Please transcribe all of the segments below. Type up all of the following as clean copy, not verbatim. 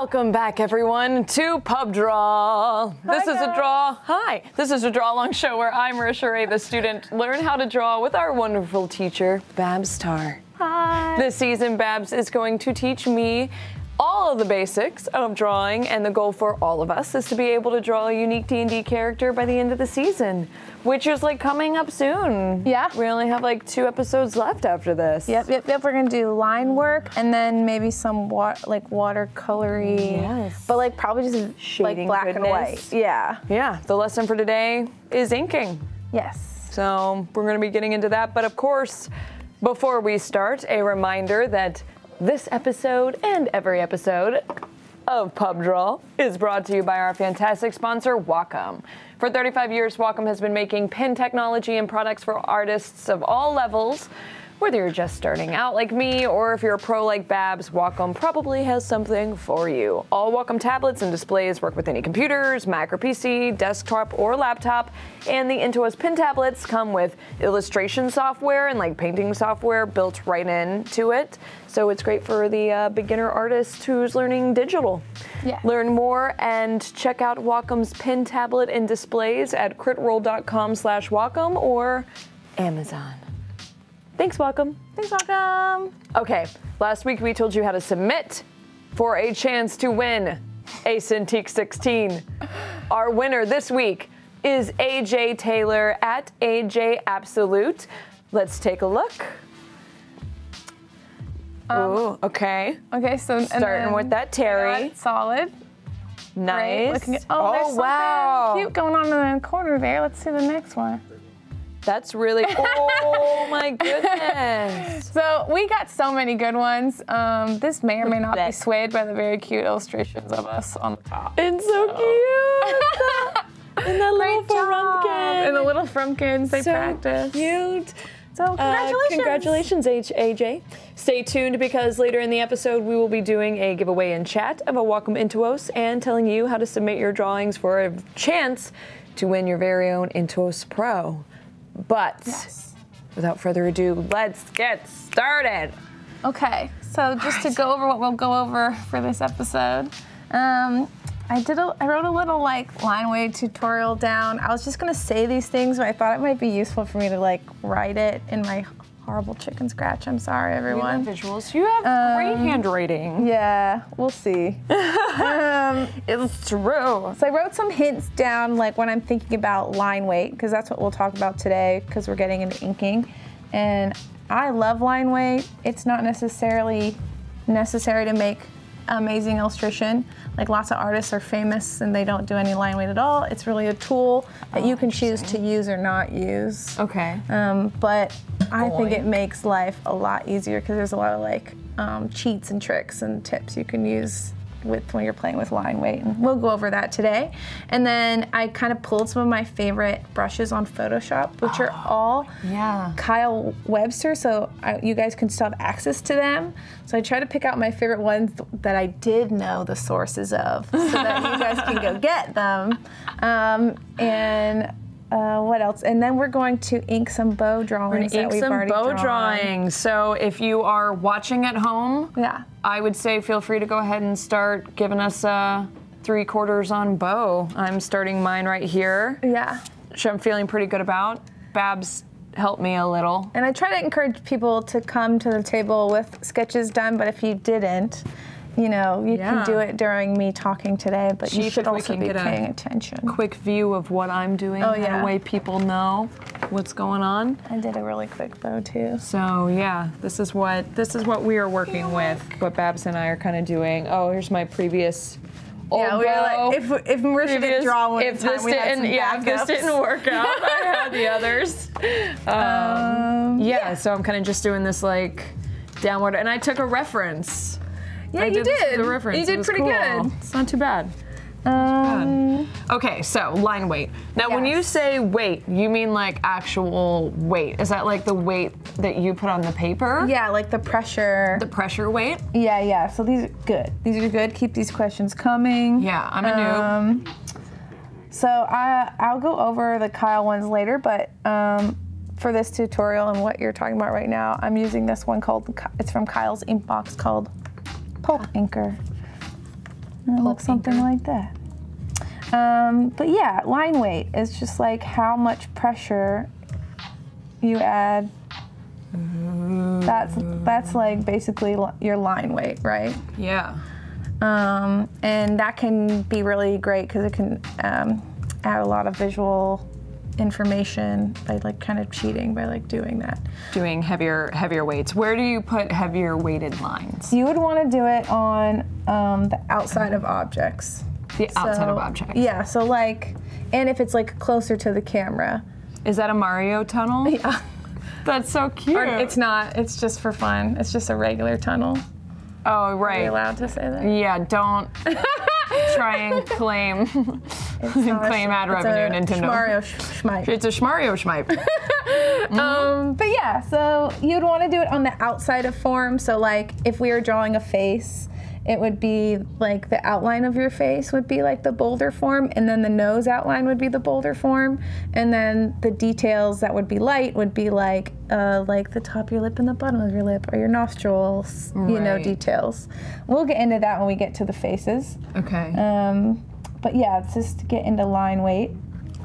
Welcome back, everyone, to Pub Draw. This is a draw. Hi. This is a draw-along show where I, Marisha Ray, the student, learn how to draw with our wonderful teacher, Babs Tarr. Hi. This season, Babs is going to teach me all of the basics of drawing, and the goal for all of us is to be able to draw a unique D&D character by the end of the season, which is like coming up soon. Yeah. We only have like 2 episodes left after this. Yep. We're gonna do line work and then maybe some watercolory. Yes. But like probably just Shading like black goodness. and white. Yeah. Yeah, the lesson for today is inking. Yes. So we're going to be getting into that. But of course, before we start, a reminder that this episode and every episode of Pub Draw is brought to you by our fantastic sponsor, Wacom. For 35 years, Wacom has been making pen technology and products for artists of all levels. Whether you're just starting out like me or if you're a pro like Babs, Wacom probably has something for you. All Wacom tablets and displays work with any computers, Mac or PC, desktop or laptop, and the Intuos pen tablets come with illustration software and like painting software built right into it. So it's great for the beginner artist who's learning digital. Yeah. Learn more and check out Wacom's pen tablet and displays at critroll.com/Wacom or Amazon. Thanks, Wacom. Thanks, Wacom. Okay, last week we told you how to submit for a chance to win a Cintiq 16. Our winner this week is AJ Taylor at AJ Absolute. Let's take a look. Ooh, okay. Okay, so Starting with that Terry. Yeah, solid. Nice. Great. Looking at, there's something wow. cute going on in the corner there. Let's see the next one. That's really, oh my goodness. So we got so many good ones. This may or may not be swayed by the very cute illustrations of us on the top. It's so cute. And that little frumpkin. And the little frumpkins, they practice. Cute. So Congratulations, AJ. Stay tuned because later in the episode we will be doing a giveaway in chat of a Wacom Intuos and telling you how to submit your drawings for a chance to win your very own Intuos Pro. But without further ado, let's get started. Okay, so just to go over what we'll go over for this episode, I wrote a little like line weight tutorial down. I was just gonna say these things, but I thought it might be useful for me to like write it in my horrible chicken scratch. I'm sorry, everyone. We love visuals. You have great handwriting. Yeah, we'll see. It's true. So I wrote some hints down, like when I'm thinking about line weight, because that's what we'll talk about today, because we're getting into inking. And I love line weight. It's not necessarily necessary to make amazing illustration. Like lots of artists are famous and they don't do any line weight at all. It's really a tool that you can choose to use or not use. Okay. But I think it makes life a lot easier because there's a lot of like cheats and tricks and tips you can use when you're playing with line weight, and we'll go over that today. And then I kind of pulled some of my favorite brushes on Photoshop, which are all Kyle Webster, so you guys can still have access to them. So I try to pick out my favorite ones that I did know the sources of, so that you guys can go get them. What else? And then we're going to ink some bow drawings that we've already drawn. Drawings. So if you are watching at home, I would say feel free to go ahead and start giving us 3/4 on bow. I'm starting mine right here. Yeah. Which I'm feeling pretty good about. Babs helped me a little. And I try to encourage people to come to the table with sketches done, but if you didn't, you know, you can do it during me talking today, but you should also be paying attention. Quick view of what I'm doing, that way people know what's going on. I did a really quick bow too. So yeah, this is what we are working with. What Babs and I are kind of doing. Oh, here's my previous. We were like, if Marisha didn't draw one, if this didn't work out, I had the others. So I'm kind of just doing this like downward, and I took a reference. Yeah, you did. The reference. You did pretty good. It's not too bad. Okay, so line weight. Now, when you say weight, you mean like actual weight. Is that like the weight that you put on the paper? Yeah, like the pressure. The pressure weight? Yeah. So these are good. These are good. Keep these questions coming. Yeah, I'm a noob. So I'll go over the Kyle ones later, but for this tutorial and what you're talking about right now, I'm using this one it's from Kyle's ink box called Pulp Inker. And it looks something like that. But yeah, line weight is just like how much pressure you add. That's like basically your line weight, right? Yeah. And that can be really great because it can add a lot of visual information by like kind of cheating by like doing that. Doing heavier weights. Where do you put heavier weighted lines? You would want to do it on the outside of objects. The outside of objects. Yeah, so like, and if it's like closer to the camera. Is that a Mario tunnel? Yeah. That's so cute. Or it's not, it's just for fun. It's just a regular tunnel. Oh, right. Are you allowed to say that? Yeah, don't try and claim ad revenue, Nintendo. Mario Schmipe. It's a Mario Schmipe. But yeah, so you'd want to do it on the outside of form. So like if we were drawing a face, it would be like the outline of your face would be like the boulder form, and then the nose outline would be the boulder form, and then the details that would be light would be like the top of your lip and the bottom of your lip, or your nostrils, you know, details. We'll get into that when we get to the faces. Okay. But yeah, it's just to get into line weight.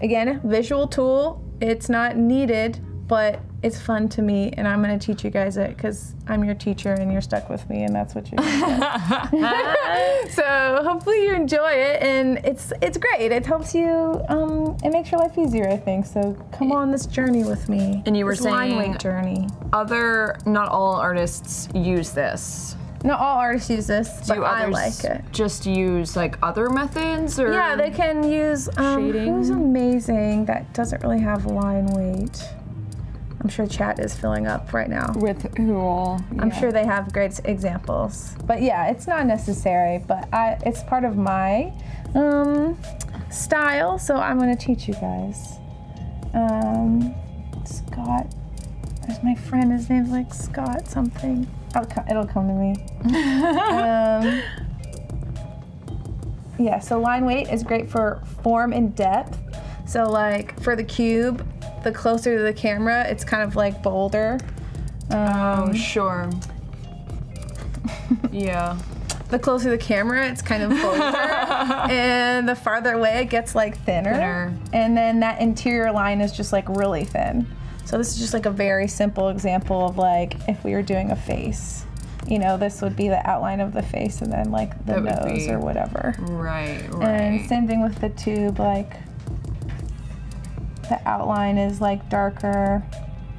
Again, visual tool. It's not needed, but it's fun to me, and I'm going to teach you guys it because I'm your teacher and you're stuck with me, and that's what you're going to do. So hopefully you enjoy it, and it's great. It helps you, it makes your life easier, I think. So come on this journey with me. And you were this saying line weight journey. Not all artists use this. Not all artists use this, but I like it. Just use like other methods, or yeah, they can use shading. Who's amazing that doesn't really have line weight. I'm sure chat is filling up right now. With who all? Yeah. I'm sure they have great examples. But yeah, it's not necessary, but it's part of my style, so I'm gonna teach you guys. Scott, there's my friend, his name's like Scott something. It'll come to me. Yeah, so line weight is great for form and depth. So like for the cube, the closer to the camera, it's kind of like bolder. Oh, sure. Yeah. The closer to the camera, it's kind of bolder. And the farther away, it gets like thinner. And then that interior line is just like really thin. So this is just like a very simple example of like if we were doing a face. You know, this would be the outline of the face and then like the nose or whatever. Right. And same thing with the tube, like the outline is like darker,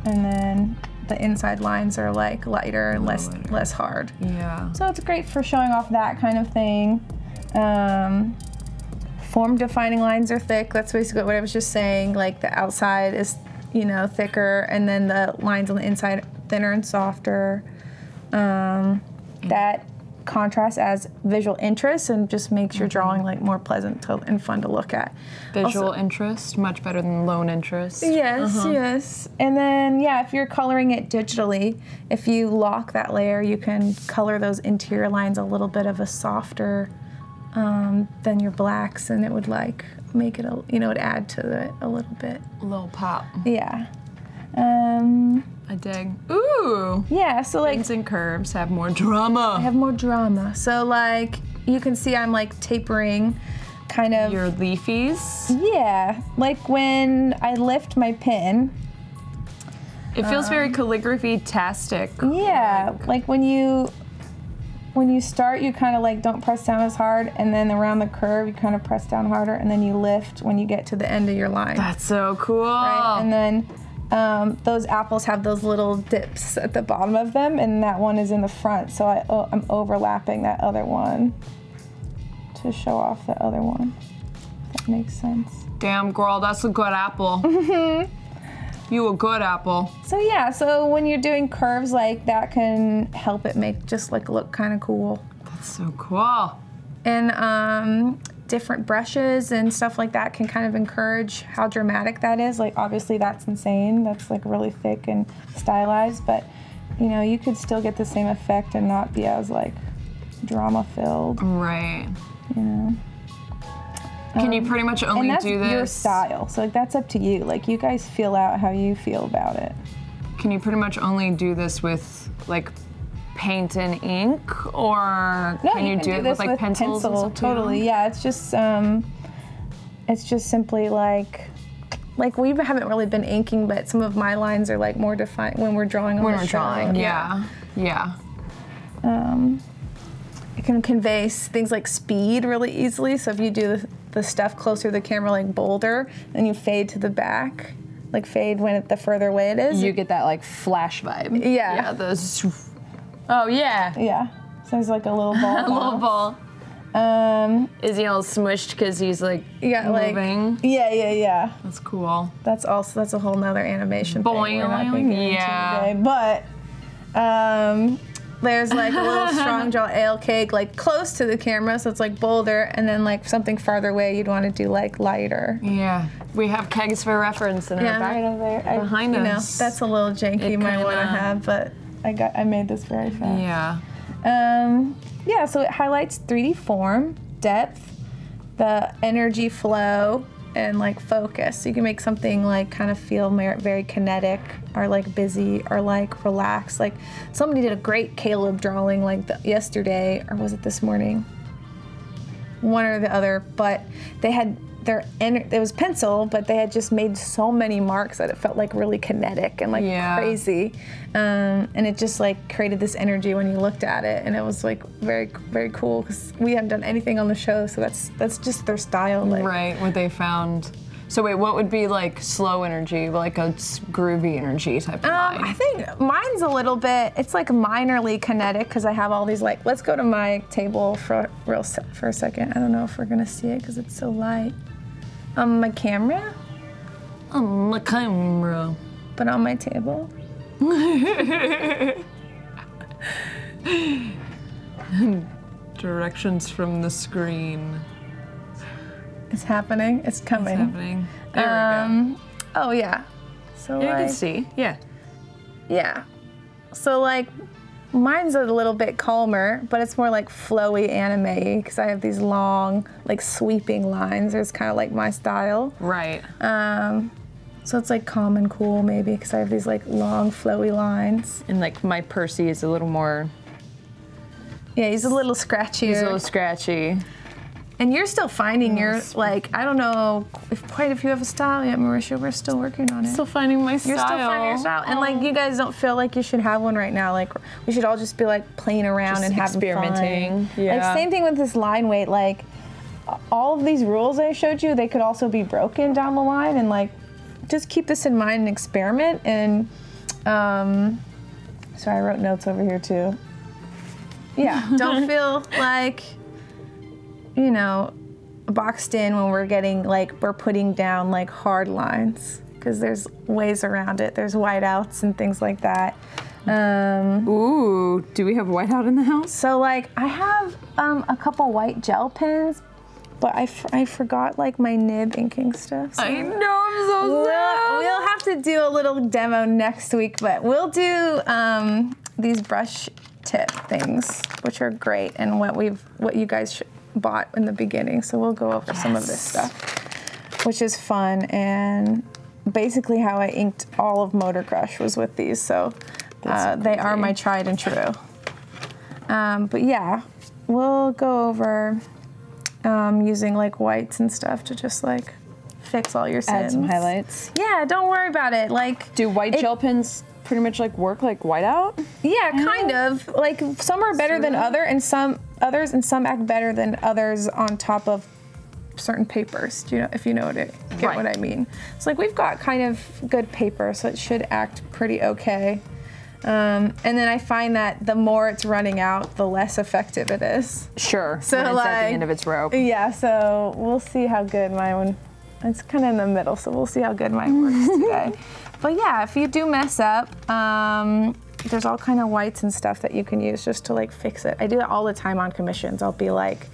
and then the inside lines are like lighter and less hard. Yeah. So it's great for showing off that kind of thing. Form defining lines are thick. That's basically what I was just saying. Like the outside is, you know, thicker, and then the lines on the inside thinner and softer. That contrast adds visual interest and just makes your drawing like more pleasant and fun to look at. Visual interest, much better than lone interest. Yes, yes. And then, yeah, if you're coloring it digitally, if you lock that layer, you can color those interior lines a little bit of a softer than your blacks, and it would like make it, you know, it'd add to it a little bit. A little pop. Yeah. I dig. Ooh. Yeah, so like lines and curves have more drama. Have more drama. So like you can see I'm like tapering kind of your leafies. Yeah, like when I lift my pin. It feels very calligraphy-tastic. Yeah, like when you start, you kind of like don't press down as hard, and then around the curve you kind of press down harder, and then you lift when you get to the end of your line. That's so cool. Right, and then those apples have those little dips at the bottom of them, and that one is in the front, so I'm overlapping that other one to show off the other one. If that makes sense. Damn, girl, that's a good apple. You a good apple. So yeah, so when you're doing curves like that can help it make just like look kind of cool. That's so cool. And different brushes and stuff like that can kind of encourage how dramatic that is. Like obviously that's insane. That's like really thick and stylized, but you know, you could still get the same effect and not be as like drama filled. Right. You know. Can you pretty much only do this? Your style, so like that's up to you. Like you guys feel out how you feel about it. Can you pretty much only do this with like paint and ink, or No, can you do it with like pencils and stuff too? Totally, yeah. It's just simply like we haven't really been inking, but some of my lines are like more defined when we're drawing on the show. Yeah. It can convey things like speed really easily. So if you do the stuff closer to the camera, like bolder, then you fade to the back, like fade when the further away it is. You get that like flash vibe. Yeah. Those. Oh yeah. Yeah. So there's like a little ball. A little ball. Is he all smushed because he's like moving? Like, yeah. That's cool. That's a whole nother animation thing we're not gonna get into today. But there's like a little strong draw ale cake like close to the camera, so it's like bolder, and then like something farther away you'd want to do like lighter. Yeah. We have kegs for reference in our back right over there behind us. You know, that's a little janky. You might want to have, but I made this very fast. Yeah. Yeah, so it highlights 3D form, depth, the energy flow, and like focus. So you can make something like kind of feel very kinetic, or like busy, or like relaxed. Like somebody did a great Caleb drawing like yesterday, or was it this morning? One or the other, but they had it was pencil, but they had just made so many marks that it felt like really kinetic and like crazy, and it just like created this energy when you looked at it, and it was like very, very cool because we haven't done anything on the show, so that's just their style. Like. Right, what they found. So wait, what would be like slow energy, like a groovy energy type of line? I think mine's a little bit, it's like minorly kinetic because I have all these like, let's go to my table for a second. I don't know if we're gonna see it because it's so light. My camera? On my camera. But on my table? Directions from the screen. It's happening. It's coming. It's happening. There we go. Oh yeah. So you can see. Yeah. Yeah. So like, mine's a little bit calmer, but it's more like flowy anime-y because I have these long, like sweeping lines. It's kind of like my style. Right. So it's like calm and cool maybe because I have these like long, flowy lines. And like my Percy is a little more. Yeah, he's a little scratchier. He's a little scratchy. And you're still finding your, like, I don't know if quite if you have a style yet, Marisha. We're still working on it. Still finding my style. You're still finding your style. And, like, you guys don't feel like you should have one right now. Like, we should all just be, like, playing around just and having experimenting. Fun. Yeah. Like, same thing with this line weight. Like, all of these rules I showed you, they could also be broken down the line. And, like, just keep this in mind and experiment. And, sorry, I wrote notes over here, too. Yeah, don't feel like... you know, boxed in when we're getting, like, we're putting down, like, hard lines. Because there's ways around it. There's whiteouts and things like that. Ooh, do we have whiteout in the house? So, like, I have a couple white gel pens, but I forgot, like, my nib inking stuff. So I know, I'm so sad. We'll have to do a little demo next week, but we'll do these brush tip things, which are great, and what you guys bought in the beginning. So we'll go over some of this stuff, which is fun. And basically how I inked all of Motor Crush was with these. So they are my tried and true. But yeah, we'll go over using like whites and stuff to just like fix all your sins. Add some highlights. Yeah, don't worry about it. Like, do white gel pens pretty much like work like whiteout? Yeah, kind of. Like, some are better than others, and some act better than others on top of certain papers. Do you know, if you know what I mean? It's like we've got kind of good paper, so it should act pretty okay. And then I find that the more it's running out, the less effective it is. Sure. So when it's like at the end of its rope. Yeah. So we'll see how good my one. It's kind of in the middle, so we'll see how good mine works today. But yeah, if you do mess up, there's all kind of whites and stuff that you can use just to like fix it. I do that all the time on commissions. I'll be like,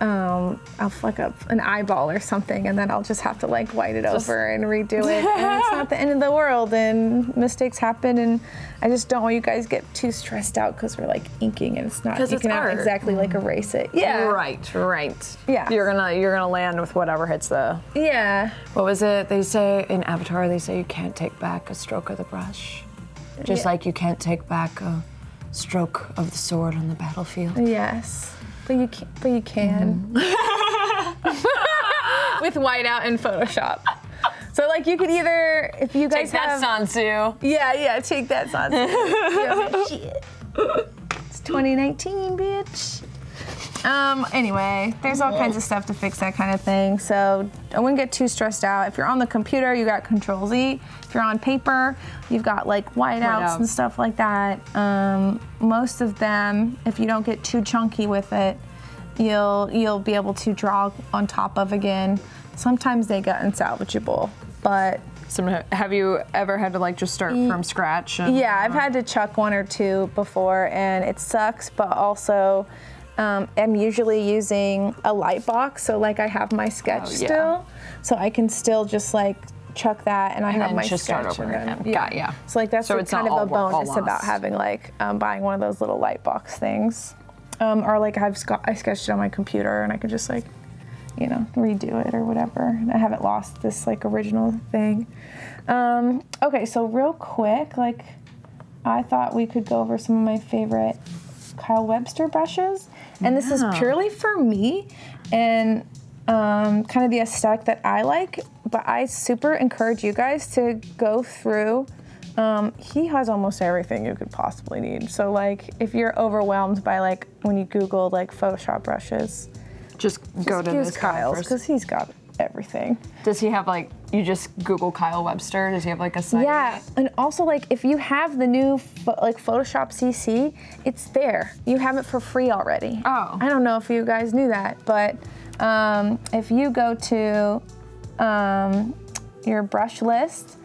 I'll fuck up an eyeball or something, and then I'll just have to like white it over and redo it. And it's not the end of the world, and mistakes happen, and I just don't want you guys get too stressed out because we're like inking and it's not. You cannot exactly like erase it. Yeah. Right. Yeah. You're gonna land with whatever hits the. Yeah. What was it? They say in Avatar, they say you can't take back a stroke of the brush, just like you can't take back a stroke of the sword on the battlefield. Yes, but you can. With Whiteout and Photoshop. So like you could either, if you guys take that, Sansu. Yeah, take that, Sansu. Shit. It's 2019, bitch. Anyway, there's all kinds of stuff to fix that kind of thing. So I wouldn't get too stressed out. If you're on the computer, you got Control-Z. If you're on paper, you've got like whiteouts and stuff like that. Most of them, if you don't get too chunky with it, you'll be able to draw on top of again. Sometimes they get unsalvageable, but have you ever had to like just start from scratch? Yeah, I've had to chuck one or two before, and it sucks. But also, I'm usually using a light box, so like I have my sketch still, so I can still just like chuck that, and I have my just sketch. Start over again. Yeah. So like that's like kind of a bonus about having like buying one of those little light box things, or like I sketched it on my computer, and I could just like, you know, redo it or whatever. I haven't lost this like original thing. Okay, so real quick, like I thought we could go over some of my favorite Kyle Webster brushes, and this is purely for me and kind of the aesthetic that I like, but I super encourage you guys to go through. He has almost everything you could possibly need. So like if you're overwhelmed by like when you Google like Photoshop brushes, just go to this Kyle's because he's got everything. Does he have like, you just Google Kyle Webster? Does he have like a site? Yeah, and also like if you have the new like Photoshop CC, it's there. You have it for free already. Oh. I don't know if you guys knew that, but if you go to your brush list,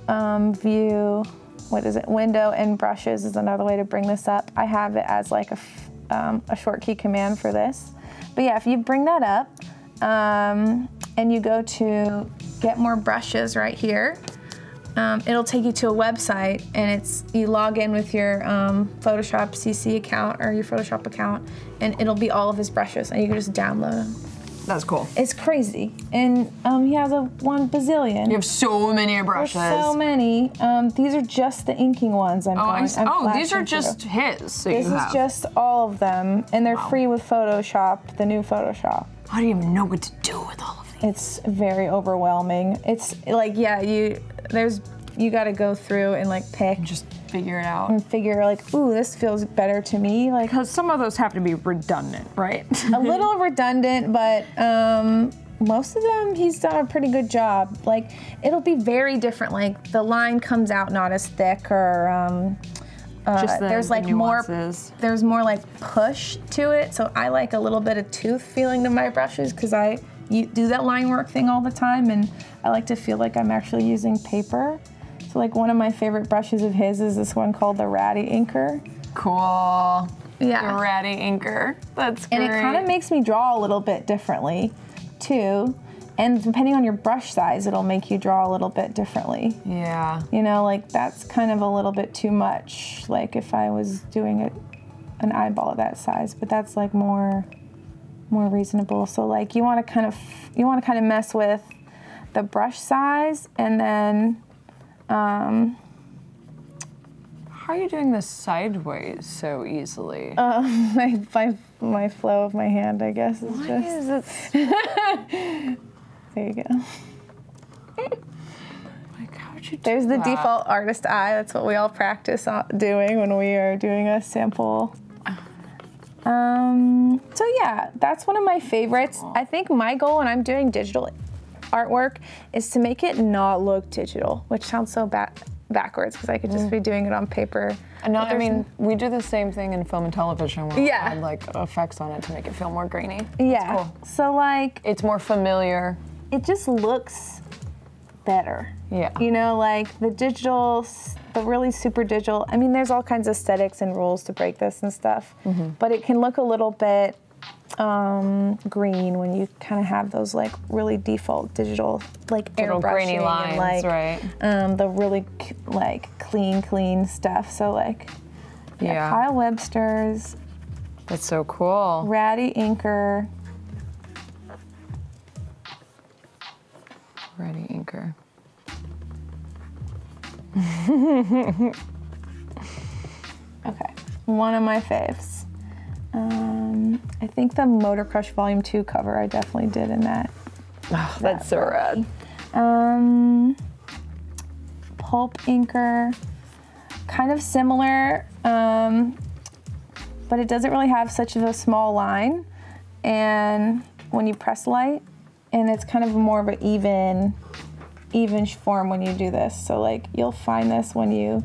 view, what is it? Window and brushes is another way to bring this up. I have it as like a short key command for this. But yeah, if you bring that up and you go to get more brushes right here, it'll take you to a website, and you log in with your Photoshop CC account or your Photoshop account, and it'll be all of his brushes, and you can just download them. That's cool. It's crazy, and he has 1 bazillion. You have so many brushes. There's so many. These are just the inking ones. These are just his. This is just all of them, and they're free with Photoshop, the new Photoshop. I don't even know what to do with all of these. It's very overwhelming. It's like, yeah, you got to go through and like pick. Just figure it out. And figure like, ooh, this feels better to me. Like, because some of those have to be redundant, right? A little redundant, but most of them he's done a pretty good job. Like, it'll be very different. Like the line comes out not as thick, or there's like there's more like push to it. So I like a little bit of tooth feeling to my brushes because you do that line work thing all the time, and I like to feel like I'm actually using paper. So like one of my favorite brushes of his is this one called the Ratty Inker. Cool. Yeah. The Ratty Inker. That's great. And it kind of makes me draw a little bit differently too. And depending on your brush size, it'll make you draw a little bit differently. Yeah. You know, like that's kind of a little bit too much. Like if I was doing an eyeball of that size, but that's like more reasonable. So like you want to kind of mess with the brush size, and then how are you doing this sideways so easily? My flow of my hand, I guess, is there you go. Like, how'd you do There's the that? default artist eye. That's what we all practice doing when we are doing a sample. So yeah, that's one of my favorites. I think my goal when I'm doing digital artwork is to make it not look digital, which sounds so backwards because I could just be doing it on paper. No, I mean, we do the same thing in film and television where we add like effects on it to make it feel more grainy. Yeah. That's cool. So like, it's more familiar. It just looks better. Yeah. You know, like the digital, the really super digital. I mean, there's all kinds of aesthetics and rules to break this and stuff, but it can look a little bit green when you kind of have those like really default digital, like little airbrushing grainy lines, and like right? The really like clean stuff. So like, yeah. Kyle Webster's. That's so cool. Ratty Inker. Ratty Inker. Okay. one of my faves. I think the Motor Crush Volume 2 cover I definitely did in that. Oh, that's so rad. Pulp inker, kind of similar, but it doesn't really have such of a small line. And when you press light, and it's kind of more of an even form when you do this. So like you'll find this when you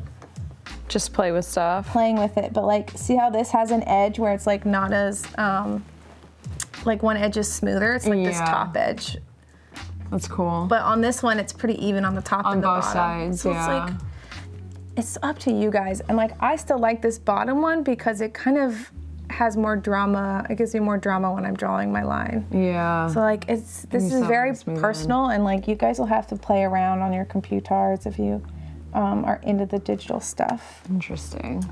just play with stuff. Playing with it, but like see how this has an edge where it's like not as like one edge is smoother. It's like this top edge. That's cool. But on this one, it's pretty even on the top and the bottom. On both sides, so it's like, it's up to you guys. And like, I still like this bottom one because it kind of has more drama. It gives me more drama when I'm drawing my line. Yeah. So like, this is very personal, and like, you guys will have to play around on your computers if you are into the digital stuff. Interesting.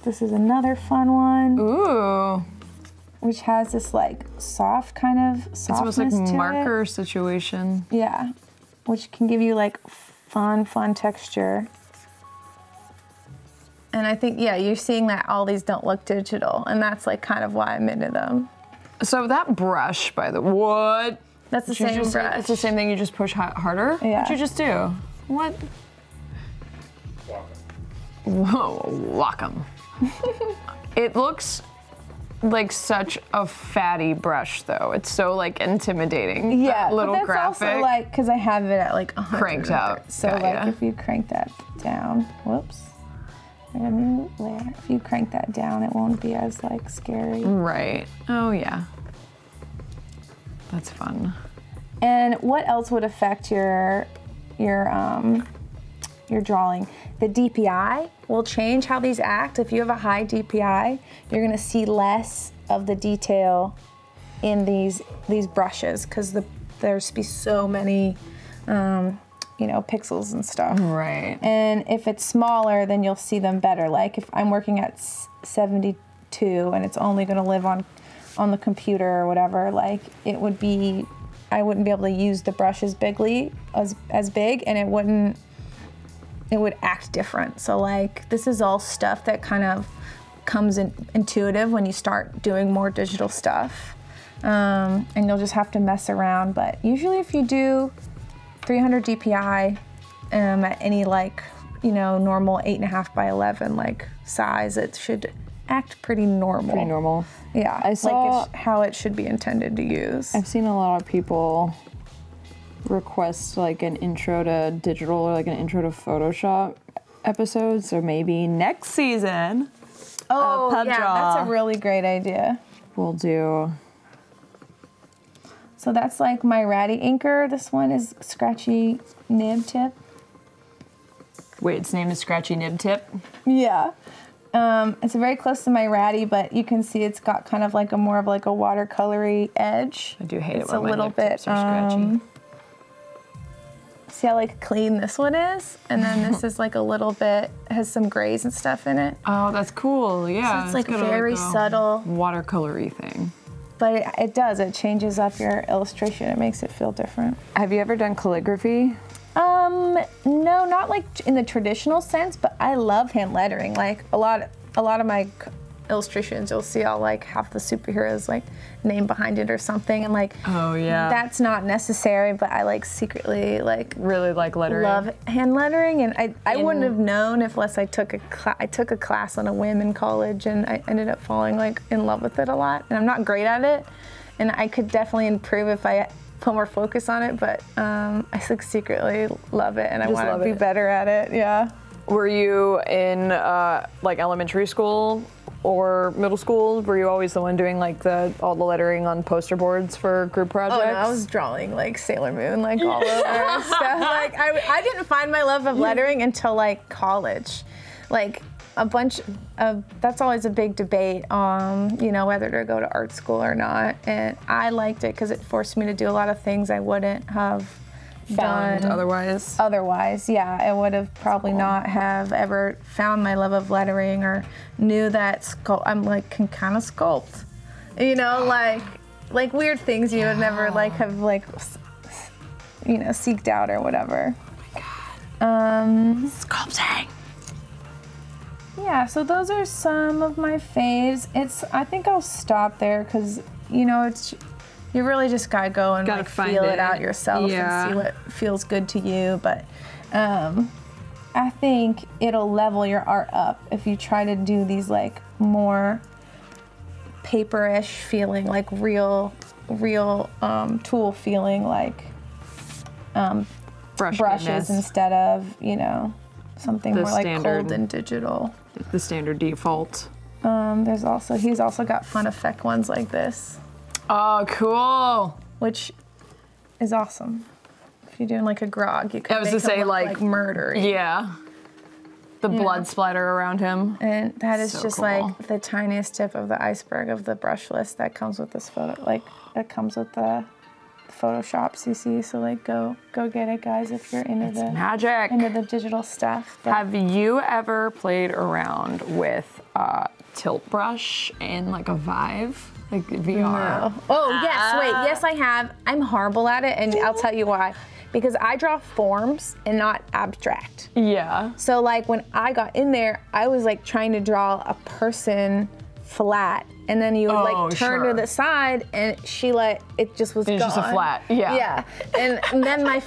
This is another fun one. Ooh. Which has this like soft kind of softness. It's almost like marker situation. Yeah, which can give you like fun texture. And I think, yeah, you're seeing that all these don't look digital, and that's like kind of why I'm into them. So that brush, by the what? That's the same brush. It's the same thing. You just push harder. Yeah. What'd you just do? What? Whoa, Wacom. It looks like such a fatty brush, though. It's so like intimidating. Yeah, little but that's graphic. Also like because I have it at like 100. Cranked out. So like if you crank that down, whoops. A new layer. If you crank that down, it won't be as like scary. Right. Oh yeah. That's fun. And what else would affect your drawing? The DPI will change how these act. If you have a high DPI, you're gonna see less of the detail in these brushes because there's be so many pixels and stuff. Right. And if it's smaller, then you'll see them better. Like if I'm working at 72 and it's only gonna live on the computer or whatever, like it would be, I wouldn't be able to use the brush as big, and it would act different. So like this is all stuff that kind of comes in intuitive when you start doing more digital stuff. And you'll just have to mess around. But usually if you do 300 DPI at any normal 8.5 by 11 like size, it should act pretty normal. Pretty normal. Yeah, I saw like how it should be intended to use. I've seen a lot of people request like an intro to digital or like an intro to Photoshop episode, so maybe next season. Oh, yeah, that's a really great idea. We'll do. So that's like my ratty inker. This one is Scratchy Nib Tip. Wait, its name is Scratchy Nib Tip? Yeah. It's very close to my ratty, but you can see it's got kind of like a more of like a watercolory edge. I do hate it when a little bit scratchy. See how like clean this one is? And then this is like a little bit, has some grays and stuff in it. Oh, that's cool, yeah. So it's like very subtle. Watercolory thing. But it does, it changes up your illustration. It makes it feel different. Have you ever done calligraphy? No, not like in the traditional sense, but I love hand lettering. Like a lot of my illustrations, you'll see I'll like have the superhero's like name behind it or something, and like, oh yeah, that's not necessary, but I like secretly like really like lettering. Love hand lettering, and I wouldn't have known unless I took a class on a whim in college, and I ended up falling like in love with it a lot. And I'm not great at it, and I could definitely improve if I put more focus on it, but I like secretly love it, and I want to be better at it. Yeah. Were you in like elementary school or middle school? Were you always the one doing like all the lettering on poster boards for group projects? Oh, no, I was drawing like Sailor Moon like all over stuff. Like I didn't find my love of lettering until like college. Like a bunch of, that's always a big debate on, whether to go to art school or not. And I liked it because it forced me to do a lot of things I wouldn't have done otherwise. Otherwise, yeah, I would have probably not have ever found my love of lettering or knew that I'm like can kind of sculpt, like weird things you would never like have like seeked out or whatever. Oh my God. Sculpting. yeah, so those are some of my faves. I think I'll stop there because, you know, you really just gotta go and like feel it out yourself and see what feels good to you. But I think it'll level your art up if you try to do these like more paperish feeling, like real tool feeling, like brushes instead of, you know, something more like cold and digital. The standard default. He's also got fun effect ones like this. Oh, cool. Which is awesome. If you're doing like a grog, you can make him look like murder. Yeah. The blood splatter around him. And that is so just cool. Like the tiniest tip of the iceberg of the brush list that comes with this photo. Like that comes with the Photoshops you see. So like go get it, guys, if you're into magic. Into the digital stuff. But have you ever played around with tilt brush in like a Vive? Like VR? No. Oh, yes, wait, yes I have. I'm horrible at it and I'll tell you why. Because I draw forms and not abstract. Yeah. So like when I got in there, I was like trying to draw a person flat, and then you would like turn to the side, and it just was gone. Just a flat. Yeah. Yeah. And then my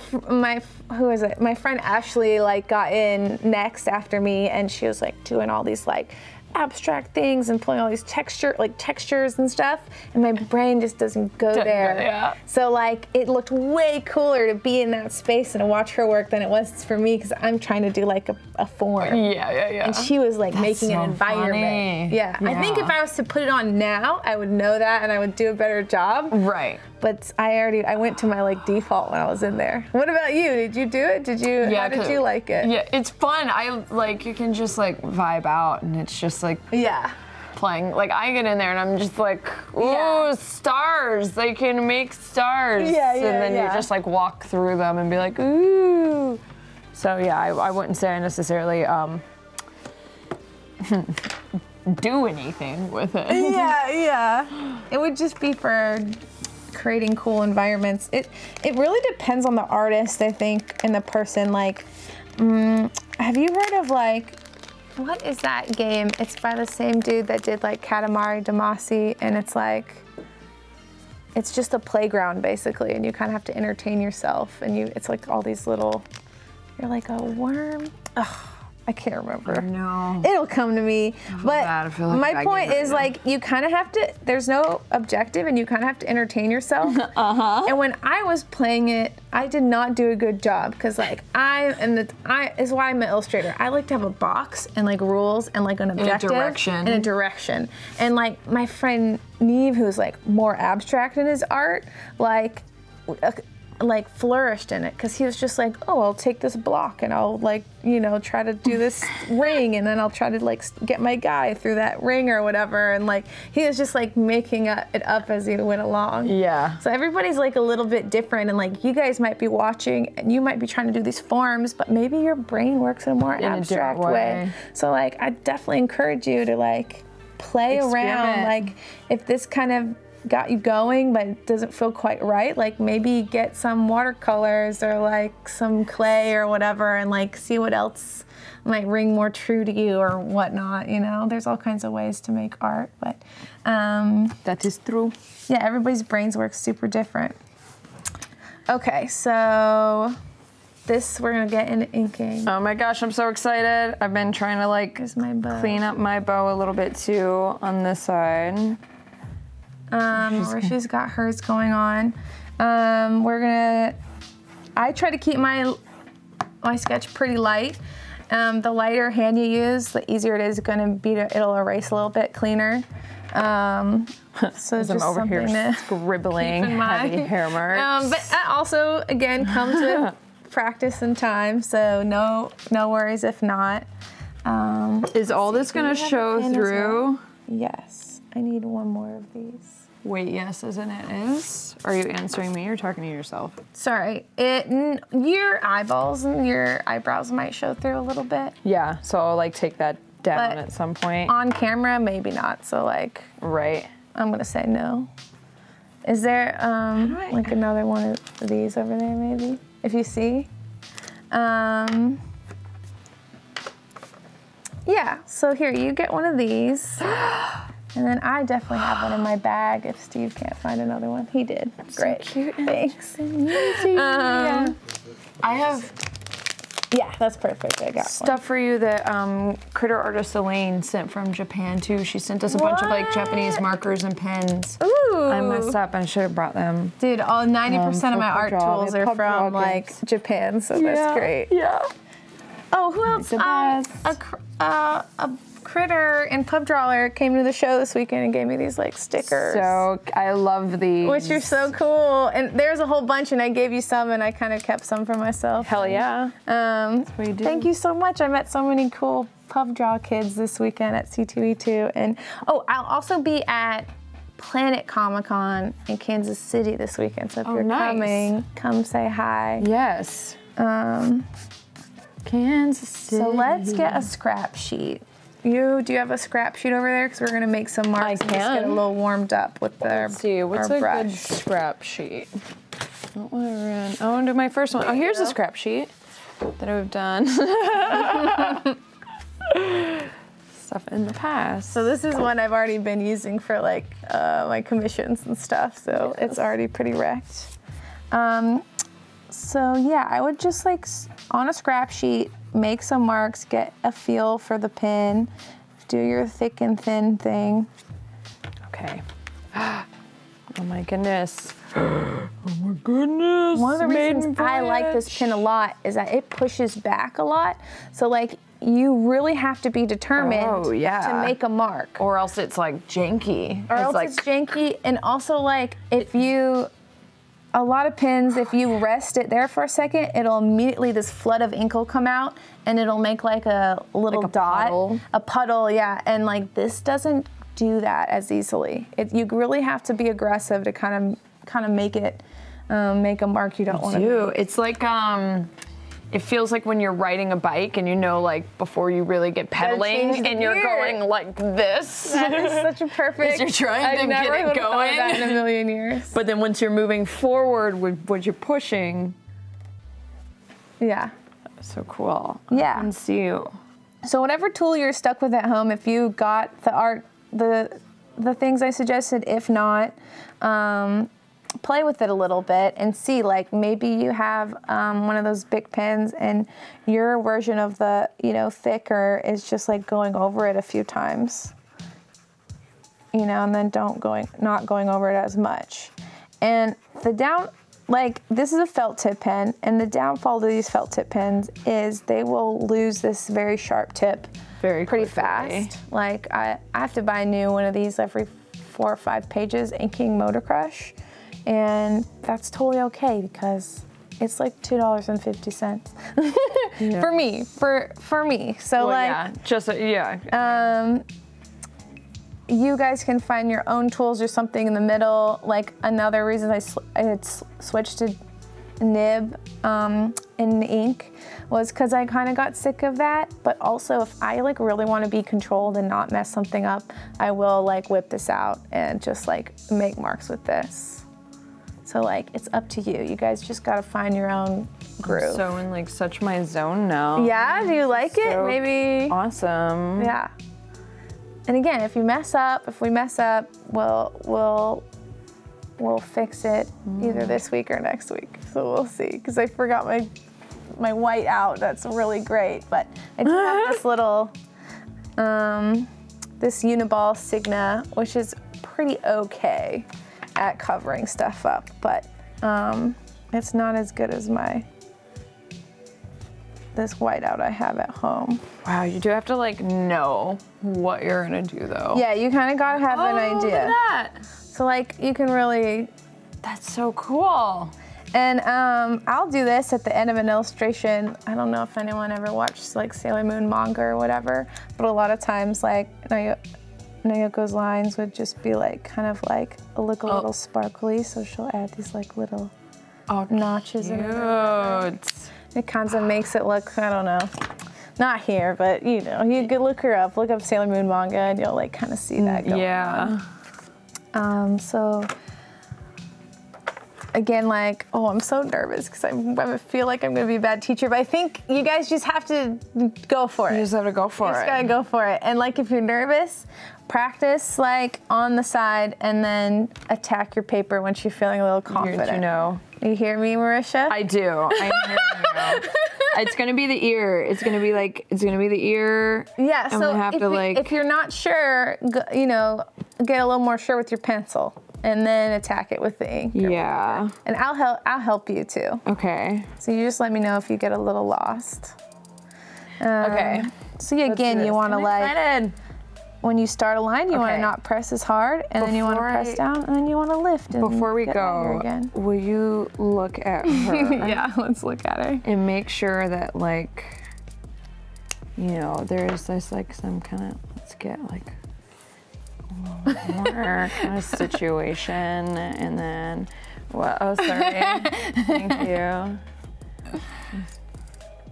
who is it? My friend Ashley like got in next after me, and she was like doing all these like abstract things and pulling all these textures and stuff, and my brain just doesn't go there. Yeah. So like it looked way cooler to be in that space and to watch her work than it was for me, because I'm trying to do like a form. Yeah. And she was like making an environment. Funny. Yeah. I think if I was to put it on now, I would know that and I would do a better job. Right. But I went to my like default when I was in there. What about you? Did you do it? How did you like it? Yeah, it's fun. I like, you can just like vibe out, and it's just like playing. Like I get in there and I'm just like, ooh, stars. They can make stars. Yeah, and then you just like walk through them and be like, ooh. So yeah, I wouldn't say I necessarily do anything with it. Yeah. It would just be for creating cool environments. It really depends on the artist, I think, and the person. Like, have you heard of like, what is that game? It's by the same dude that did like Katamari Damacy, and it's like, it's just a playground basically, and you kind of have to entertain yourself, and it's like all these little, you're like a worm. Ugh. I can't remember. No. It'll come to me. But I feel like my point is like, you kind of have to, there's no objective and you kind of have to entertain yourself. And when I was playing it, I did not do a good job, because like is why I'm an illustrator. I like to have a box and like rules and like an objective and a direction. And like my friend Neve, who's like more abstract in his art, like flourished in it, because he was just like, oh, I'll take this block and I'll like, you know, try to do this ring, and then I'll try to like get my guy through that ring or whatever, and like he was just like making it up as he went along. Yeah. So everybody's like a little bit different, and like you guys might be watching and you might be trying to do these forms, but maybe your brain works in a more abstract way. So like I definitely encourage you to like play around. Like if this kind of got you going but it doesn't feel quite right, like maybe get some watercolors or like some clay or whatever, and like see what else might ring more true to you or whatnot, you know. There's all kinds of ways to make art, but that is true. Yeah, everybody's brains work super different. Okay, so we're gonna get into inking. Oh my gosh, I'm so excited. I've been trying to like clean up my bow a little bit too on this side. Marisha's got hers going on. I try to keep my sketch pretty light. The lighter hand you use, the easier it is gonna be it'll erase a little bit cleaner. So just I'm over here scribbling heavy hair marks. But that also, again, comes with practice and time, so no worries if not. Is all this gonna show through? Well? Yes. I need one more of these. Wait, yes, isn't it is? Are you answering me or talking to yourself? Sorry, your eyeballs and your eyebrows might show through a little bit. Yeah, so I'll like take that down at some point. On camera, maybe not, so like. Right. I'm gonna say no. Is there like another one of these over there maybe? If you see. Yeah, so here, you get one of these. And then I definitely have one in my bag if Steve can't find another one. He did. Great. So cute. Thanks. Yeah. I have Yeah, that's perfect. I got stuff for you that critter artist Elaine sent from Japan too. She sent us a bunch of like Japanese markers and pens. Ooh. I messed up. I should have brought them. Dude, all 90% of my art tools are from like Japan, so that's great. Yeah. Oh, who else? A critter and pub drawer came to the show this weekend and gave me these like stickers. So I love these. Which are so cool. And there's a whole bunch, and I gave you some, and I kind of kept some for myself. Hell yeah. That's what you do. Thank you so much. I met so many cool pub draw kids this weekend at C2E2. And I'll also be at Planet Comic-Con in Kansas City this weekend. So if you're coming, come say hi. Yes. Kansas City. So let's get a scrap sheet. Do you have a scrap sheet over there? Because we're gonna make some marks. I and can. just get a little warmed up with Let's see, what's a brush. good scrap sheet? I want to do my first one. Oh, here's a scrap sheet that I've done. Stuff in the past. So this is one I've already been using for like my commissions and stuff. So it's already pretty wrecked. So yeah, I would just like on a scrap sheet, make some marks, get a feel for the pen, do your thick and thin thing. Okay. Oh my goodness. Oh my goodness. One of the reasons I like this pen a lot is that it pushes back a lot. So like you really have to be determined to make a mark. Or else it's like janky. Or else it's janky. And also like a lot of pens, if you rest it there for a second, it'll immediately, this flood of ink will come out and it'll make like a little dot. A puddle, yeah. And like this doesn't do that as easily. You really have to be aggressive to kind of make it, make a mark you don't want to do. It's like, it feels like when you're riding a bike and you know, like before you really get pedaling and you're going like this. That is such a perfect. You're trying to get it going. That in a million years. But then once you're moving forward with what you're pushing. Yeah. So cool. Yeah. I can see you. So whatever tool you're stuck with at home, if you got the things I suggested, if not, play with it a little bit and see, like maybe you have one of those big pens and your version of the, thicker is just like going over it a few times, and then not going over it as much. And this is a felt tip pen, and the downfall to these felt tip pens is they will lose this very sharp tip pretty fast. Like I have to buy a new one of these every 4 or 5 pages, inking Motor Crush. And that's totally okay because it's like $2.50 for me. For me. So you guys can find your own tools or something in the middle. Like another reason I had switched to nib in ink was because I kind of got sick of that. But also, if I like really want to be controlled and not mess something up, I will like whip this out and just like make marks with this. So like, it's up to you. You guys just gotta find your own groove. I'm so in like such my zone now. Yeah, do you like it? Maybe. Awesome. Yeah. And again, if we mess up, we'll fix it either this week or next week. So we'll see. Because I forgot my Whiteout. That's really great. But I do have this little, this Uniball Signa, which is pretty okay at covering stuff up, but it's not as good as this Whiteout I have at home. Wow, you do have to like know what you're gonna do though. Yeah, you kind of gotta have an idea. Look at that. So like you can really. That's so cool. And I'll do this at the end of an illustration. I don't know if anyone ever watched like Sailor Moon manga or whatever, but a lot of times like Nayoko's lines would just be like kind of like a little sparkly, so she'll add these like little notches in it. It kind of makes it look, I don't know, not here, but you could look her up, look up Sailor Moon manga, and you'll like kind of see that going on. So again, like, oh, I'm so nervous because I feel like I'm going to be a bad teacher. But I think you guys just have to go for it. You just have to go for it. You just got to go for it. And like, if you're nervous, practice like on the side and then attack your paper once you're feeling a little confident. You know. You hear me, Marisha? I do. I'm hearing you. It's gonna be the ear. It's gonna be the ear. Yeah. And So we have if you're not sure, you know, get a little more sure with your pencil, and then attack it with the ink. Yeah. And I'll help you too. Okay. So you just let me know if you get a little lost. Okay. So again, you want to like. Excited. When you start a line, you want to not press as hard, and then you want to press down, and then you want to lift. And before we go, will you look at her? Yeah, let's look at her. And make sure that, like, you know, there's this, like, some kind of, let's get, like, more kind of situation, and then, what, oh, sorry. Thank you. All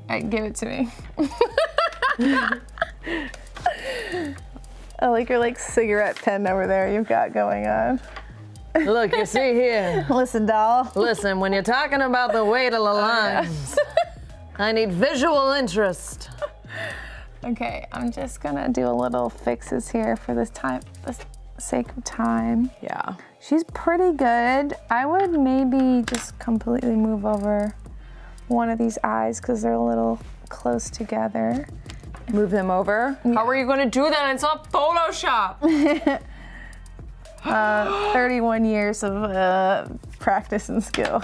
right, give it to me. I like your like cigarette pen over there you've got going on. Look, you see here. Listen, doll. Listen, when you're talking about the weight of the lines, I need visual interest. Okay, I'm just gonna do a little fixes here for the sake of time. Yeah. She's pretty good. I would maybe just completely move over one of these eyes because they're a little close together. Move them over? Yeah. How are you going to do that? It's not Photoshop. 31 years of practice and skill.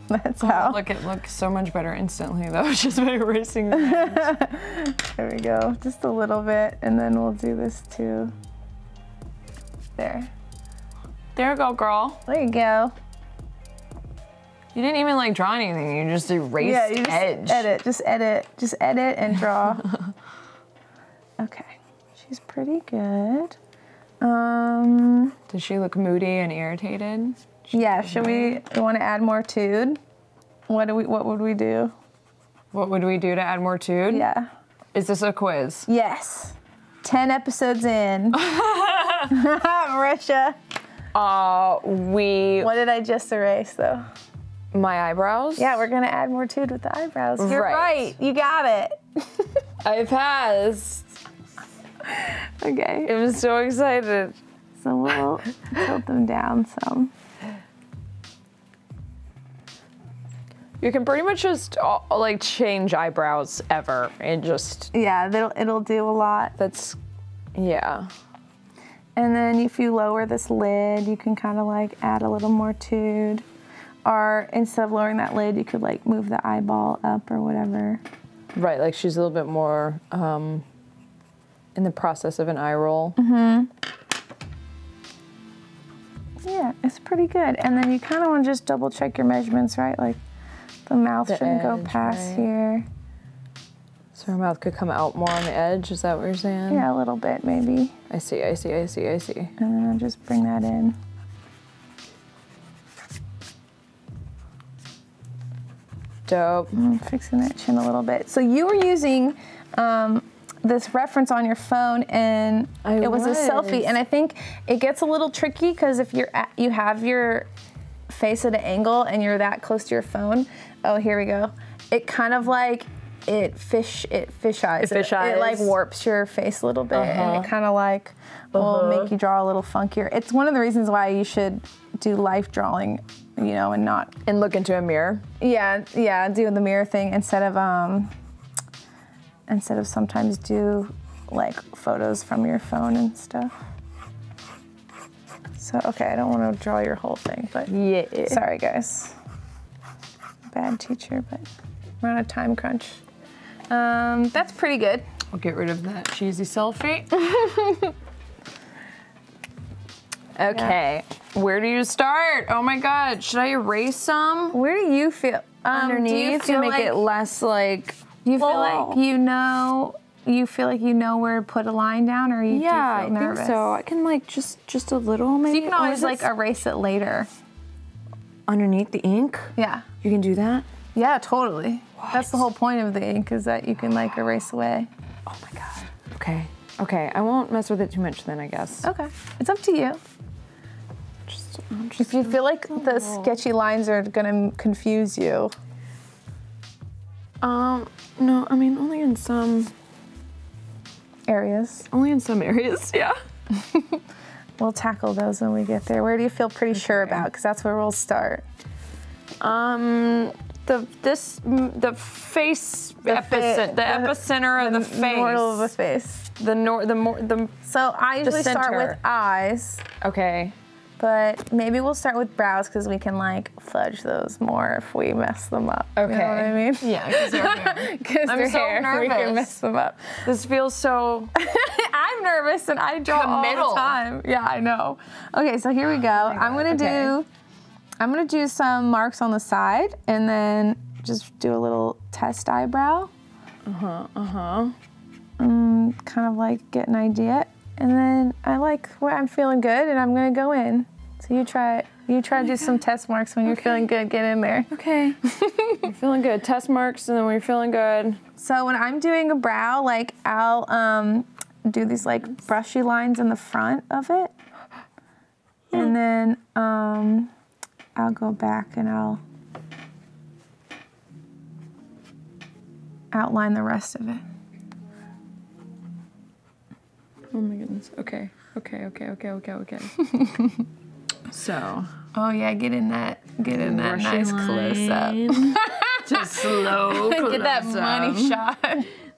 That's how. Look, it looks so much better instantly though, just by erasing the hands. There we go, just a little bit, and then we'll do this too. There. There you go, girl. There you go. You didn't even like draw anything, you just erased edge. Just edit and draw. Okay, she's pretty good. Does she look moody and irritated? Yeah, we want to add more tude? What would we do? What would we do to add more tude? Yeah. Is this a quiz? Yes. 10 episodes in. Marisha. What did I just erase though? My eyebrows? Yeah, we're gonna add more tude with the eyebrows. You're right. You got it. I passed. Okay. I'm so excited. So we'll tilt them down some. You can pretty much just like change eyebrows ever and just. Yeah, it'll do a lot. That's, yeah. And then if you lower this lid, you can kind of like add a little more tude. Or instead of lowering that lid, you could like move the eyeball up or whatever. Right, like she's a little bit more in the process of an eye roll. Mm-hmm. Yeah, it's pretty good. And then you kind of want to just double check your measurements, right? Like the mouth shouldn't go past here. So her mouth could come out more on the edge, is that what you're saying? Yeah, a little bit maybe. I see. And then I'll just bring that in. Dope. I'm fixing that chin a little bit. So you were using this reference on your phone, and it was a selfie. And I think it gets a little tricky because if you have your face at an angle and you're that close to your phone. Oh, here we go. It kind of like it fish eyes. It like warps your face a little bit, and it kind of like will make you draw a little funkier. It's one of the reasons why you should do life drawing, you know, and not look into a mirror. Yeah, do the mirror thing instead of sometimes do like photos from your phone and stuff. So okay, I don't want to draw your whole thing, but yeah, sorry guys, bad teacher, but we're on a time crunch. That's pretty good. I'll get rid of that cheesy selfie. Okay, where do you start? Oh my God, should I erase some? Where do you feel? Underneath to make it less like. Do you feel like you know where to put a line down, or do you feel nervous? I think so. I can like just a little maybe. So you can always like erase it later. Underneath the ink? Yeah. You can do that? Yeah, totally. What? That's the whole point of the ink, is that you can like erase away. Oh my God. Okay, I won't mess with it too much then, I guess. Okay, it's up to you. Just a If you feel like the sketchy lines are gonna confuse you. No, I mean, only in some areas. Only in some areas, yeah. We'll tackle those when we get there. Where do you feel pretty sure about? Because that's where we'll start. The face, the epicenter of the face. The middle of the face. So I usually start with eyes. Okay. But maybe we'll start with brows because we can like fudge those more if we mess them up. Okay. You know what I mean? Yeah, because they're hair. Because I'm they're so hair, nervous. we can mess them up. This feels so... I'm nervous and I draw all the time. Yeah, I know. Okay, so here we go. I'm gonna do some marks on the side and then just do a little test eyebrow. Kind of like get an idea. And then I like where I'm feeling good and I'm gonna go in. So you try to do some test marks when you're feeling good, get in there. Okay. You're feeling good. Test marks, and then when you're feeling good. So when I'm doing a brow, like I'll do these like brushy lines in the front of it. And then I'll go back and I'll outline the rest of it. Oh my goodness. Okay. So. Oh yeah, get in that nice close up. Just slow close Get that money shot.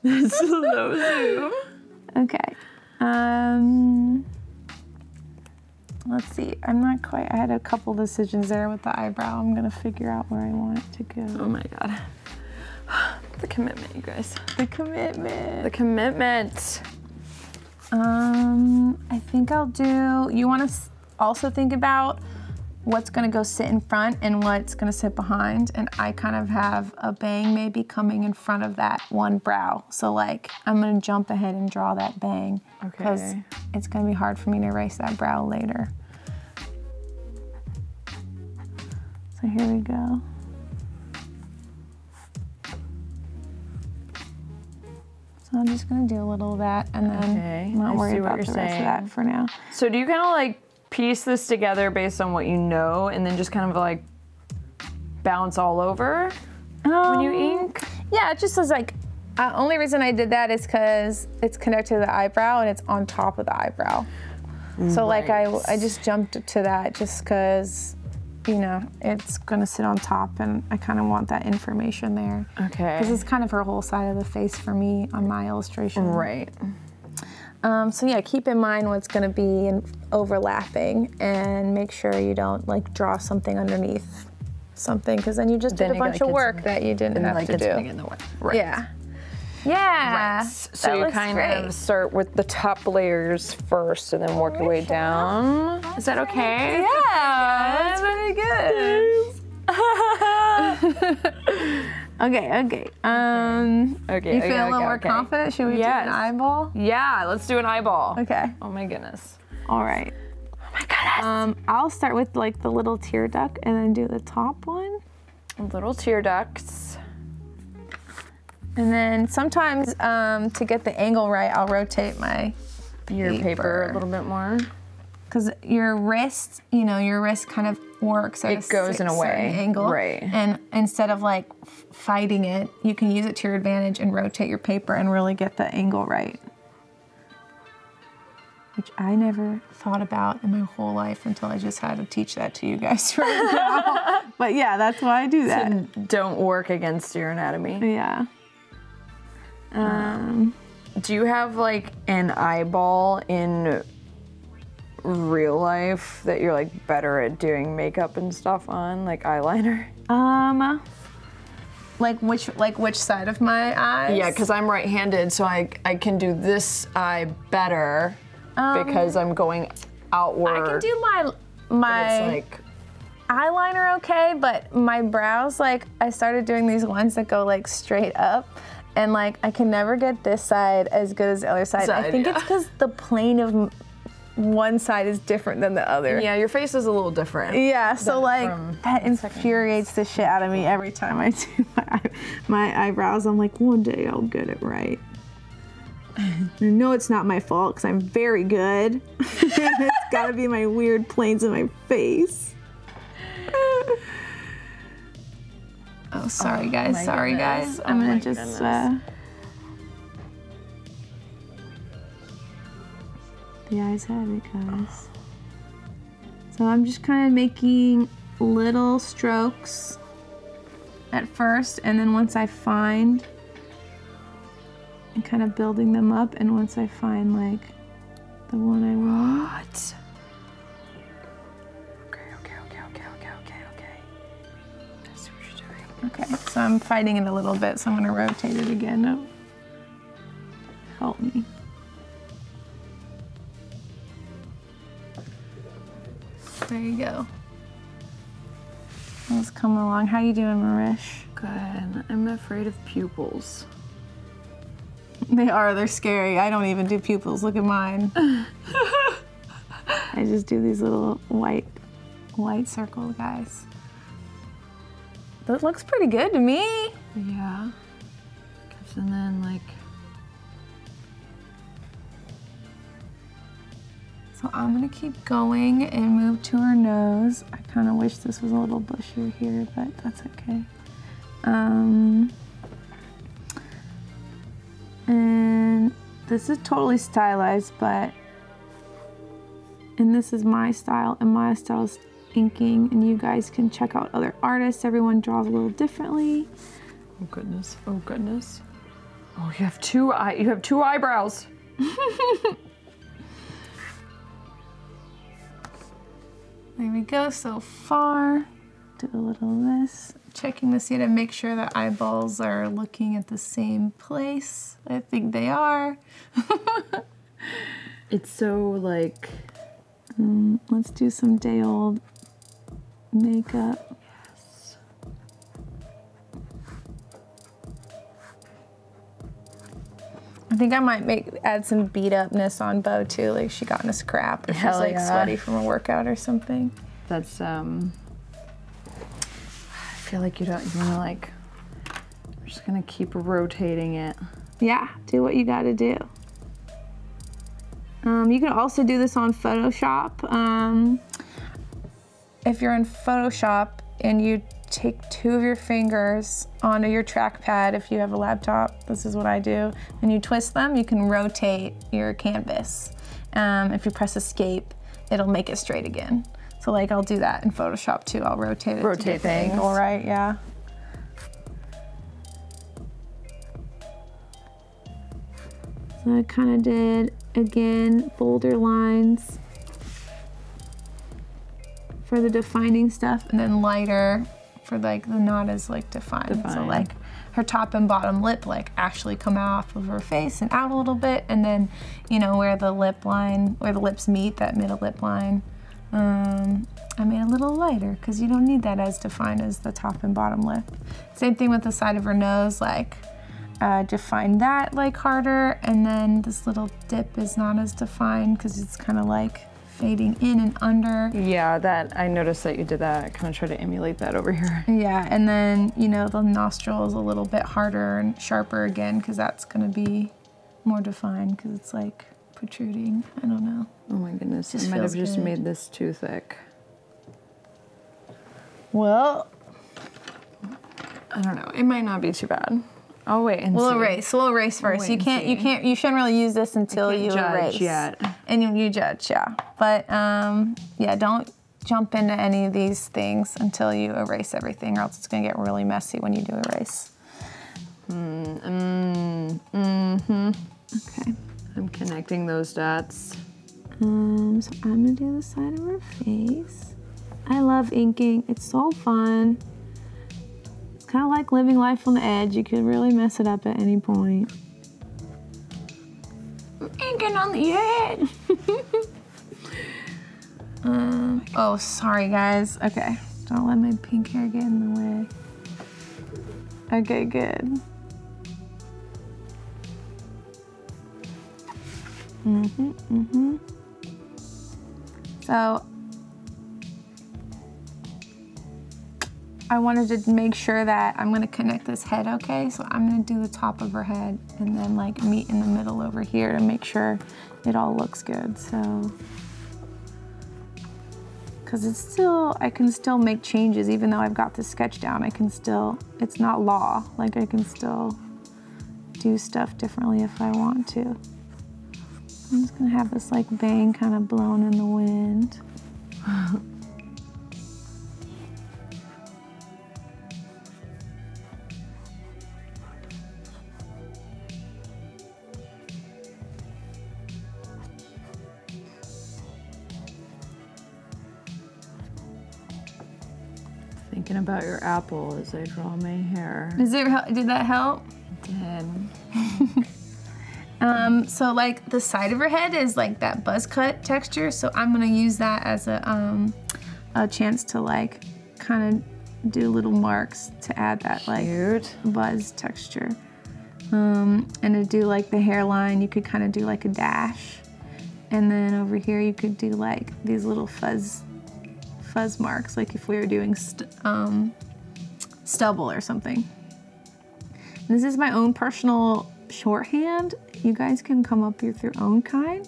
Slow zoom. Okay. Let's see. I'm not quite. I had a couple decisions there with the eyebrow. I'm gonna figure out where I want it to go. Oh my god. The commitment, you guys. The commitment. The commitment. I think I'll do. You want to also think about what's gonna go sit in front and what's gonna sit behind. And I kind of have a bang maybe coming in front of that one brow. So like, I'm gonna jump ahead and draw that bang. Because it's gonna be hard for me to erase that brow later. So here we go. So I'm just gonna do a little of that and then not worry about the rest of that for now. So do you kind of like piece this together based on what you know and then just kind of like bounce all over when you ink? Yeah, it just was like, only reason I did that is because it's connected to the eyebrow and it's on top of the eyebrow. So like I just jumped to that just because, you know, it's gonna sit on top and I kind of want that information there. Okay. Because it's kind of her whole side of the face for me on my illustration. Right. So yeah, keep in mind what's gonna be overlapping and make sure you don't like draw something underneath something because then you just did a bunch of work that you didn't have to do. In the way. Right. Yeah. Yeah. Right. So you kind of start with the top layers first and then work your way down. Is that okay? Yeah, that's pretty good. Okay. You feel a little more confident? Should we do an eyeball? Yeah, let's do an eyeball. Okay. Oh my goodness. All right. Oh my goodness. I'll start with like the little tear duct and then do the top one. Little tear ducts. And then sometimes to get the angle right, I'll rotate your paper a little bit more. Because your wrist, your wrist kind of works at it goes in a way angle. Right. And instead of like fighting it, you can use it to your advantage and rotate your paper and really get the angle right. Which I never thought about in my whole life until I just had to teach that to you guys right now. But yeah, that's why I do that. So don't work against your anatomy. Yeah. Do you have like an eyeball in real life that you're like better at doing makeup and stuff on, like eyeliner? Like which side of my eyes? Yeah, because I'm right-handed, so I can do this eye better because I'm going outward. I can do my eyeliner okay, but my brows, like I started doing these ones that go like straight up. And like, I can never get this side as good as the other side. I think it's because the plane of one side is different than the other. Yeah, your face is a little different. Yeah, so like, that infuriates the shit out of me every time I do my eyebrows. I'm like, one day I'll get it right. No, it's not my fault because I'm very good. It's gotta be my weird planes in my face. Oh, sorry guys, sorry guys. I'm gonna just, the eyes have it, guys. So I'm just kind of making little strokes at first, and then once I find, and kind of building them up, and once I find like the one I want. What? Okay. I see what you're doing. Okay, so I'm fighting it a little bit, so I'm gonna rotate it again. No. Help me. There you go. Let's come along. How you doing, Marish? Good. I'm afraid of pupils. They're scary. I don't even do pupils. Look at mine. I just do these little white circle guys. That looks pretty good to me. Yeah. And then like. So I'm gonna keep going and move to her nose. I kind of wish this was a little bushier here, but that's okay. And this is totally stylized, and this is my style, and my style is inking, and you guys can check out other artists. Everyone draws a little differently. Oh goodness, oh goodness. Oh, you have two eyebrows. There we go, so far. Do a little of this. Checking to see to make sure the eyeballs are looking at the same place. I think they are. It's so like... let's do some day-old makeup. Yes. I think I might add some beat-upness on Bo too, like she got in a scrap or she's like sweaty from a workout or something. That's I feel like you wanna like, we're just gonna keep rotating it. Yeah, do what you gotta do. You can also do this on Photoshop. If you're in Photoshop and you take 2 of your fingers onto your trackpad, if you have a laptop, this is what I do, and you twist them, you can rotate your canvas. If you press escape, it'll make it straight again. So like I'll do that in Photoshop too. I'll rotate it. Rotate things. All right, yeah. So I kind of did, again, bolder lines for the defining stuff, and then lighter for like the not as like defined. So like her top and bottom lip like actually come off of her face and out a little bit, and then, you know, where the lip line, where the lips meet, that middle lip line, I made a little lighter because you don't need that as defined as the top and bottom lip. Same thing with the side of her nose, like define that like harder, and then this little dip is not as defined because it's kind of like fading in and under. Yeah, that I noticed that you did that. I kind of try to emulate that over here. Yeah, and then, you know, the nostril is a little bit harder and sharper again because that's going to be more defined because it's like protruding. I don't know. Oh my goodness, I might have just made this too thick. Well, I don't know. It might not be too bad. I'll wait and we'll see. We'll erase first. You shouldn't really use this until you erase. Yet. And you judge, yeah. But yeah, don't jump into any of these things until you erase everything, or else it's gonna get really messy when you do erase. Okay. I'm connecting those dots. So I'm gonna do the side of her face. I love inking. It's so fun. It's kind of like living life on the edge. You could really mess it up at any point. Inking on the edge. Oh, sorry guys. Okay, don't let my pink hair get in the way. Okay, good. So I wanted to make sure that I'm gonna connect this head okay, so I'm gonna do the top of her head and then like meet in the middle over here to make sure it all looks good, so. Cause it's still, I can still make changes even though I've got the sketch down. I can still, it's not law, like I can still do stuff differently if I want to. I'm just gonna have this like bang kind of blown in the wind. Thinking about your apple as I draw my hair. Did that help? It did. So like the side of her head is like that buzz cut texture, so I'm gonna use that as a chance to like kind of do little marks to add that like buzz texture. And to do like the hairline, you could kind of do like a dash, and then over here you could do like these little fuzz marks, like if we were doing stubble or something. And this is my own personal shorthand. You guys can come up with your own kind.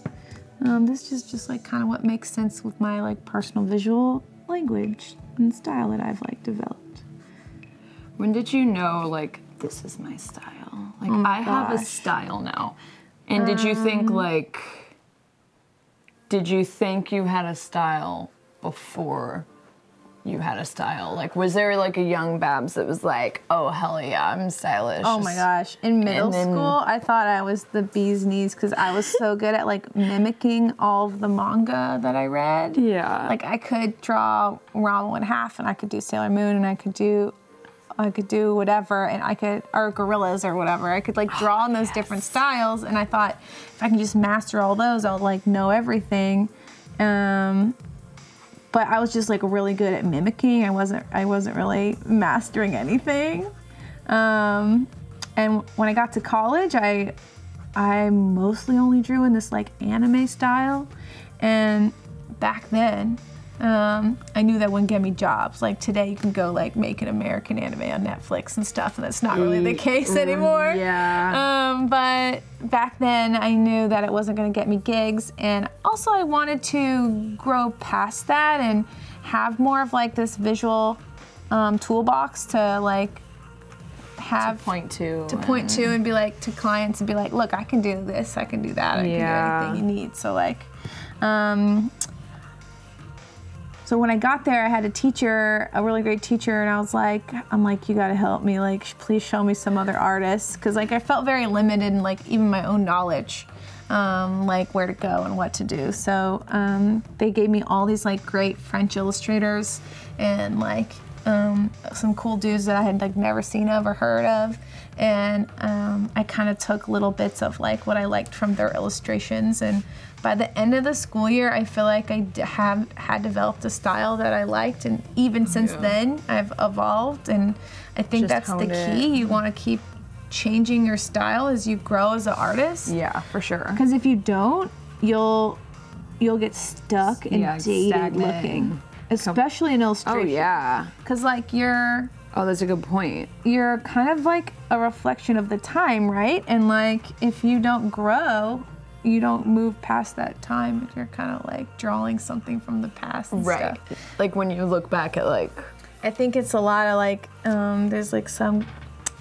This is just like kind of what makes sense with my like personal visual language and style that I've like developed. When did you know like this is my style? Like I have a style now. And did you think like, did you think you had a style before you had a style? Like, was there like a young Babs that was like, oh, hell yeah, I'm stylish? Oh my gosh. In middle school, I thought I was the bee's knees because I was so good at like mimicking all of the manga that I read. Yeah. Like I could draw Ranma in half, and I could do Sailor Moon, and I could do whatever, and or gorillas or whatever. I could like draw in those different styles, and I thought if I can just master all those, I'll like know everything. But I was just like really good at mimicking. I wasn't really mastering anything. And when I got to college, I mostly only drew in this like anime style. And back then, I knew that wouldn't get me jobs. Like today you can go like make an American anime on Netflix and stuff, and that's not really the case anymore. Yeah. But back then I knew that it wasn't gonna get me gigs, and also I wanted to grow past that and have more of like this visual toolbox to like have to point to and be like to clients and be like, look, I can do this, I can do that, I can do anything you need. So like so when I got there, I had a teacher, a really great teacher, and I'm like, you gotta help me, like, please show me some other artists. Cause like I felt very limited in like even my own knowledge, like where to go and what to do. So they gave me all these like great French illustrators and like some cool dudes that I had like never seen of or heard of. And I kind of took little bits of like what I liked from their illustrations, and by the end of the school year, I feel like I had developed a style that I liked, and even since then, I've evolved, and I think that's the key. You want to keep changing your style as you grow as an artist. Yeah, for sure. Because if you don't, you'll get stuck and dated looking, especially in illustration. Oh yeah. Because like oh, that's a good point. You're kind of like a reflection of the time, right? And like if you don't grow, you don't move past that time. You're kind of like drawing something from the past and stuff. Like when you look back at like... I think it's a lot of like, there's like some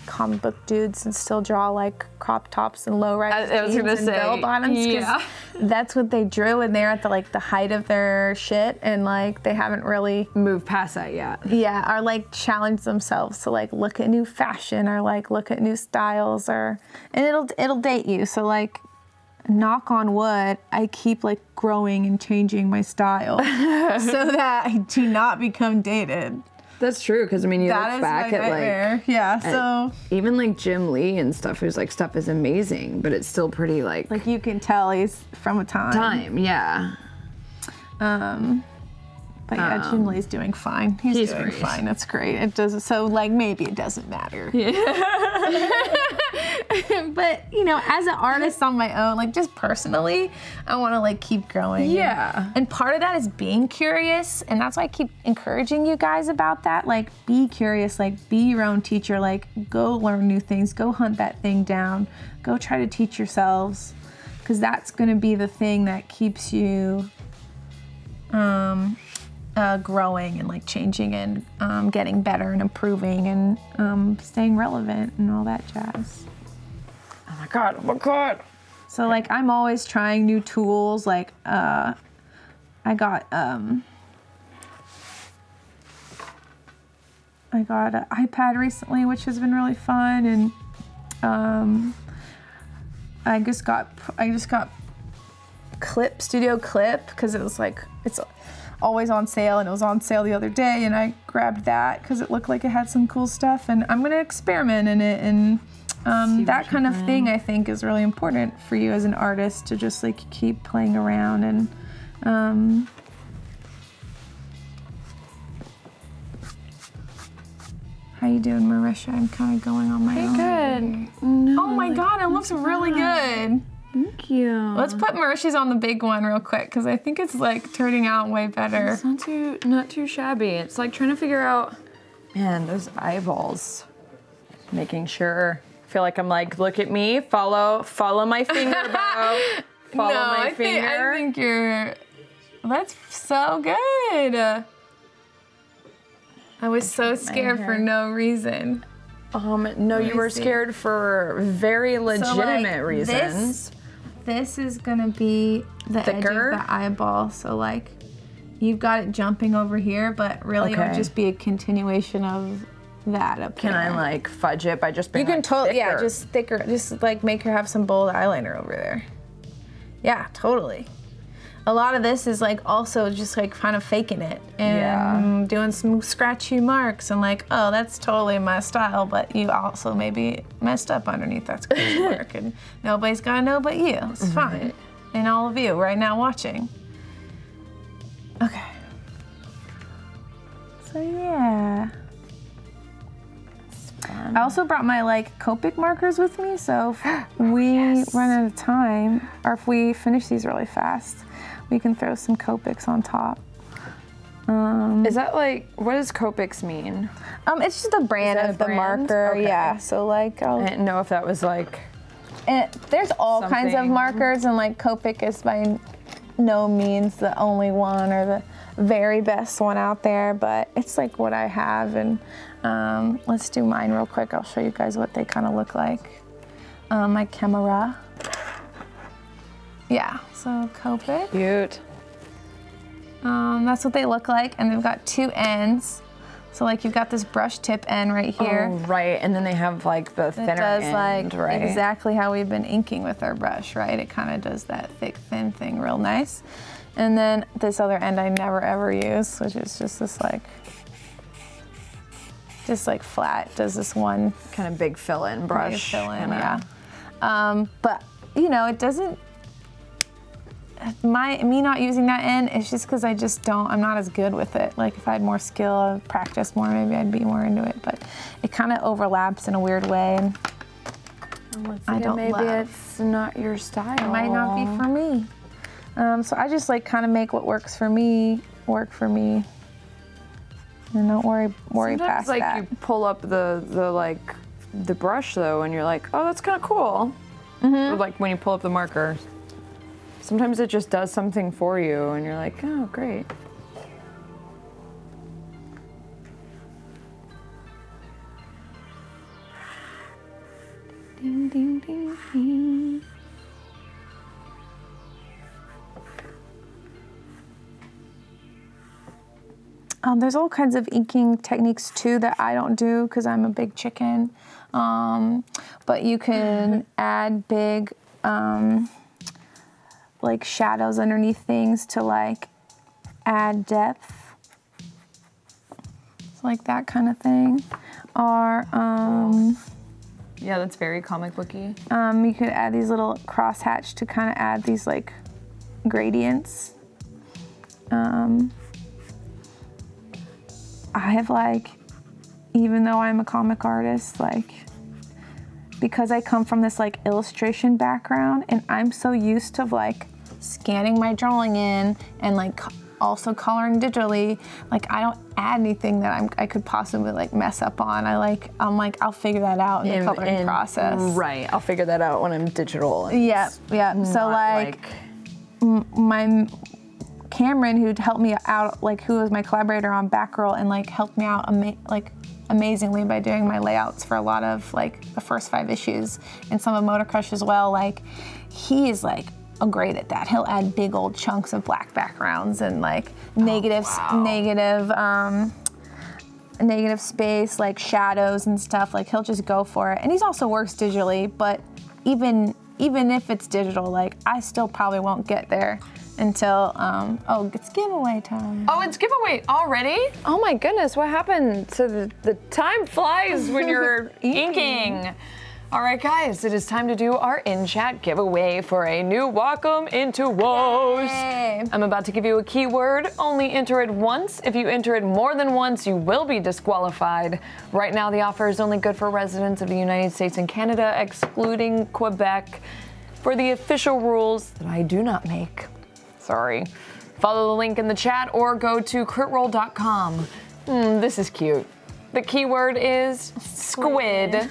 comic book dudes and still draw like crop tops and low-rise jeans and bell bottoms. Yeah. That's what they drew, and they're at the height of their shit, and like they haven't really moved past that yet. Yeah, or like challenge themselves to like look at new fashion or like look at new styles, and it'll date you. So like, knock on wood, I keep like growing and changing my style so that I do not become dated. That's true, because I mean, you look back at like, so even like Jim Lee and stuff, whose like stuff is amazing, but it's still pretty like you can tell he's from a time. Yeah. But yeah, Junlei's doing fine. He's doing fine. That's great. It doesn't. So like maybe it doesn't matter. Yeah. But you know, as an artist on my own, like just personally, I want to like keep growing. Yeah. And part of that is being curious, and that's why I keep encouraging you guys about that. Like, be curious. Like, be your own teacher. Like, go learn new things. Go hunt that thing down. Go try to teach yourselves, because that's going to be the thing that keeps you growing and like changing and getting better and improving and staying relevant and all that jazz. Oh my God, oh my God. So like I'm always trying new tools. Like I got an iPad recently, which has been really fun, and I just got Studio Clip because it was like it's always on sale, and it was on sale the other day, and I grabbed that because it looked like it had some cool stuff, and I'm gonna experiment in it, and that kind of thing I think is really important for you as an artist to just like keep playing around and how you doing, Marisha? I'm kind of going on my own. Good. No, oh my God, it looks really good. Thank you. Let's put Marisha's on the big one real quick because I think it's like turning out way better. It's not too shabby. It's like trying to figure out, man, those eyeballs. Making sure. I feel like I'm like, look at me, follow my finger, Bo. Follow my finger. I think you're. That's so good. I was so scared for no reason. No, you were scared for very legitimate reasons. This is gonna be the edge of the eyeball, so like you've got it jumping over here, but really it would just be a continuation of that up there. Can I like fudge it by just being You can like, totally, yeah, just thicker, just like make her have some bold eyeliner over there. Yeah, totally. A lot of this is like also just like kind of faking it and doing some scratchy marks and like, oh, that's totally my style, but you also maybe messed up underneath that scratchy mark, and nobody's gonna know but you. It's fine. And all of you right now watching. Okay. So yeah. I also brought my like Copic markers with me, so if we run out of time, or if we finish these really fast, we can throw some Copics on top. Is that like, what does Copics mean? It's just the brand of the marker, yeah. So like, I didn't know if that was like. There's all kinds of markers, and like Copic is by no means the only one or the very best one out there, but it's like what I have, and let's do mine real quick. I'll show you guys what they kind of look like. My camera. Yeah, so Copic. Cute. That's what they look like, and they've got two ends. So like you've got this brush tip end right here. Oh, right, and then they have like the thinner end, like right? Exactly how we've been inking with our brush, right? It kind of does that thick, thin thing real nice. And then this other end I never ever use, which is just this like, flat, does this one. Kind of big fill-in brush. Big fill-in, yeah. But, you know, it doesn't, me not using that end is just because I'm not as good with it. Like if I had more skill, practiced more, maybe I'd be more into it. But it kind of overlaps in a weird way, and I don't love. Maybe it's not your style. It might not be for me. So I just like kind of make what works for me work for me, and don't worry Sometimes, past like, that. you pull up the brush though, and you're like, oh, that's kind of cool. Or, like when you pull up the marker. Sometimes it just does something for you, and you're like, oh, great. Ding, ding, ding, ding. There's all kinds of inking techniques too that I don't do because I'm a big chicken. But you can add big like shadows underneath things to like add depth. It's like that kind of thing. Or yeah, that's very comic booky. you could add these little crosshatch to kind of add these like gradients. I have like, even though I'm a comic artist, like, because I come from this like illustration background and I'm so used to like scanning my drawing in and like also coloring digitally, like I don't add anything that I could possibly like mess up on. I'm like, I'll figure that out in the coloring process. Right, I'll figure that out when I'm digital. Yeah. So like my Cameron, who helped me out, like who was my collaborator on Batgirl and like helped me out amazingly by doing my layouts for a lot of like the first 5 issues and some of Motor Crush as well. Like he is like great at that. He'll add big old chunks of black backgrounds and like negative space, like shadows and stuff. Like he'll just go for it. And he's also works digitally, but even if it's digital, like I still probably won't get there until, oh, it's giveaway time. Oh, it's giveaway already? Oh my goodness, what happened to the time flies when you're inking. All right, guys, it is time to do our in-chat giveaway for a new Wacom Into Woes. Yay. I'm about to give you a keyword. Only enter it once. If you enter it more than once, you will be disqualified. Right now, the offer is only good for residents of the United States and Canada, excluding Quebec. For the official rules that I do not make, sorry, follow the link in the chat or go to critroll.com. This is cute. The keyword is squid.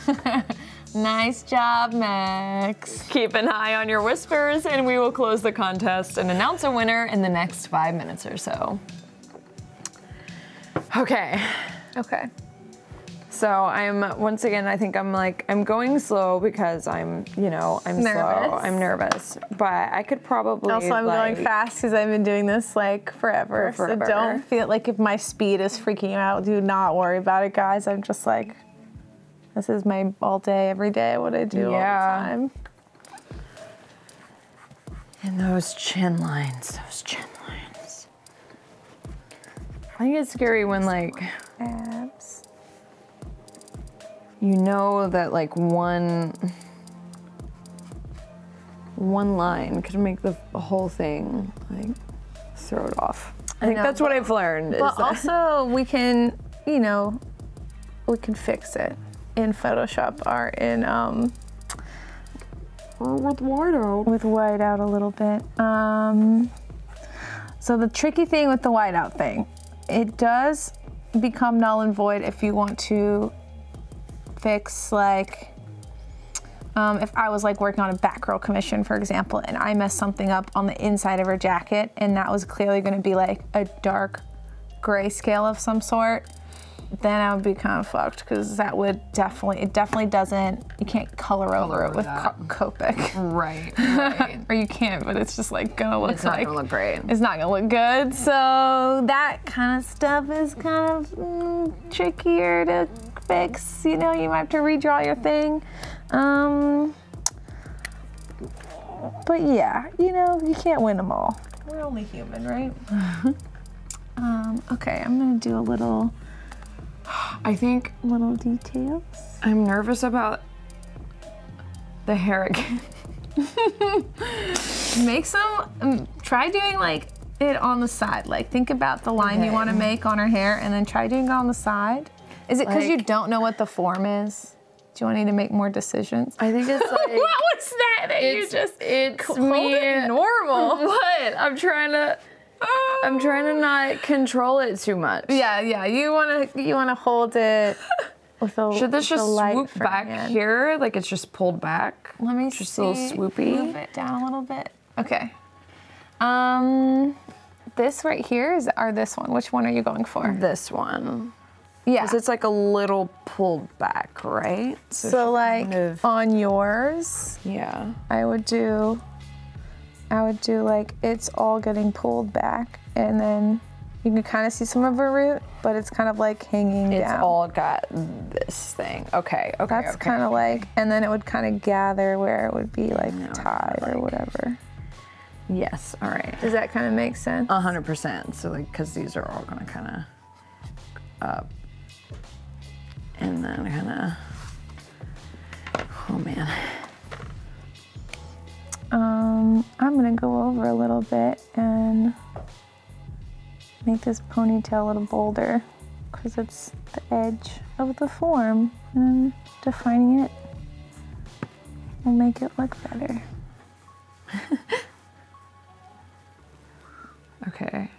Nice job, Max. Keep an eye on your whispers and we will close the contest and announce a winner in the next 5 minutes or so. Okay. So once again, I think I'm going slow because I'm nervous. Slow. I'm nervous, but I could probably. Also, I'm going fast because I've been doing this like forever. So don't feel like if my speed is freaking you out, do not worry about it, guys. I'm just like, this is my all day, every day, what I do all the time. And those chin lines. I think it's scary when like abs. You know that like one line could make the whole thing like throw it off. I think that's what I've learned. But also we can, we can fix it in Photoshop or in or with Whiteout. With Whiteout a little bit. So the tricky thing with the Whiteout thing, it does become null and void if you want to fix like, if I was like working on a Batgirl commission, for example, and I messed something up on the inside of her jacket and that was clearly gonna be like a dark grayscale of some sort, then I would be kind of fucked because that would it definitely doesn't, you can't color over it with Copic. Right. Or you can't, but it's just like gonna look it's not gonna look great. It's not gonna look good. So that kind of stuff is kind of trickier to fix. You might have to redraw your thing. But yeah, you can't win them all. We're only human, right? Okay, I'm gonna do a little details. I'm nervous about the hair again. Make some, try doing like it on the side. Like think about the line you want to make on her hair and then try doing it on the side. Is it because you don't know what the form is? Do you want me to make more decisions? I think it's like... What was that? It's hold me. it normal. What? I'm trying to not control it too much. Yeah. You wanna hold it with a. Should this just swoop back here? Like it's just pulled back? Let me just see. a little swoopy. Move it down a little bit. Okay. This right here or this one? Which one are you going for? This one. Yeah. Because it's like a little pulled back, right? So like on yours. Yeah. I would do like it's all getting pulled back and then you can kind of see some of her root, but it's kind of like hanging down. It's all got this thing. Okay. That's kind of like, and then it would kind of gather where it would be like tied or whatever. Yes, all right. Does that kind of make sense? 100%. So like, because these are all gonna kind of up and then kind of, oh man. I'm gonna go over a little bit and make this ponytail a little bolder. because it's the edge of the form, and defining it will make it look better. Okay.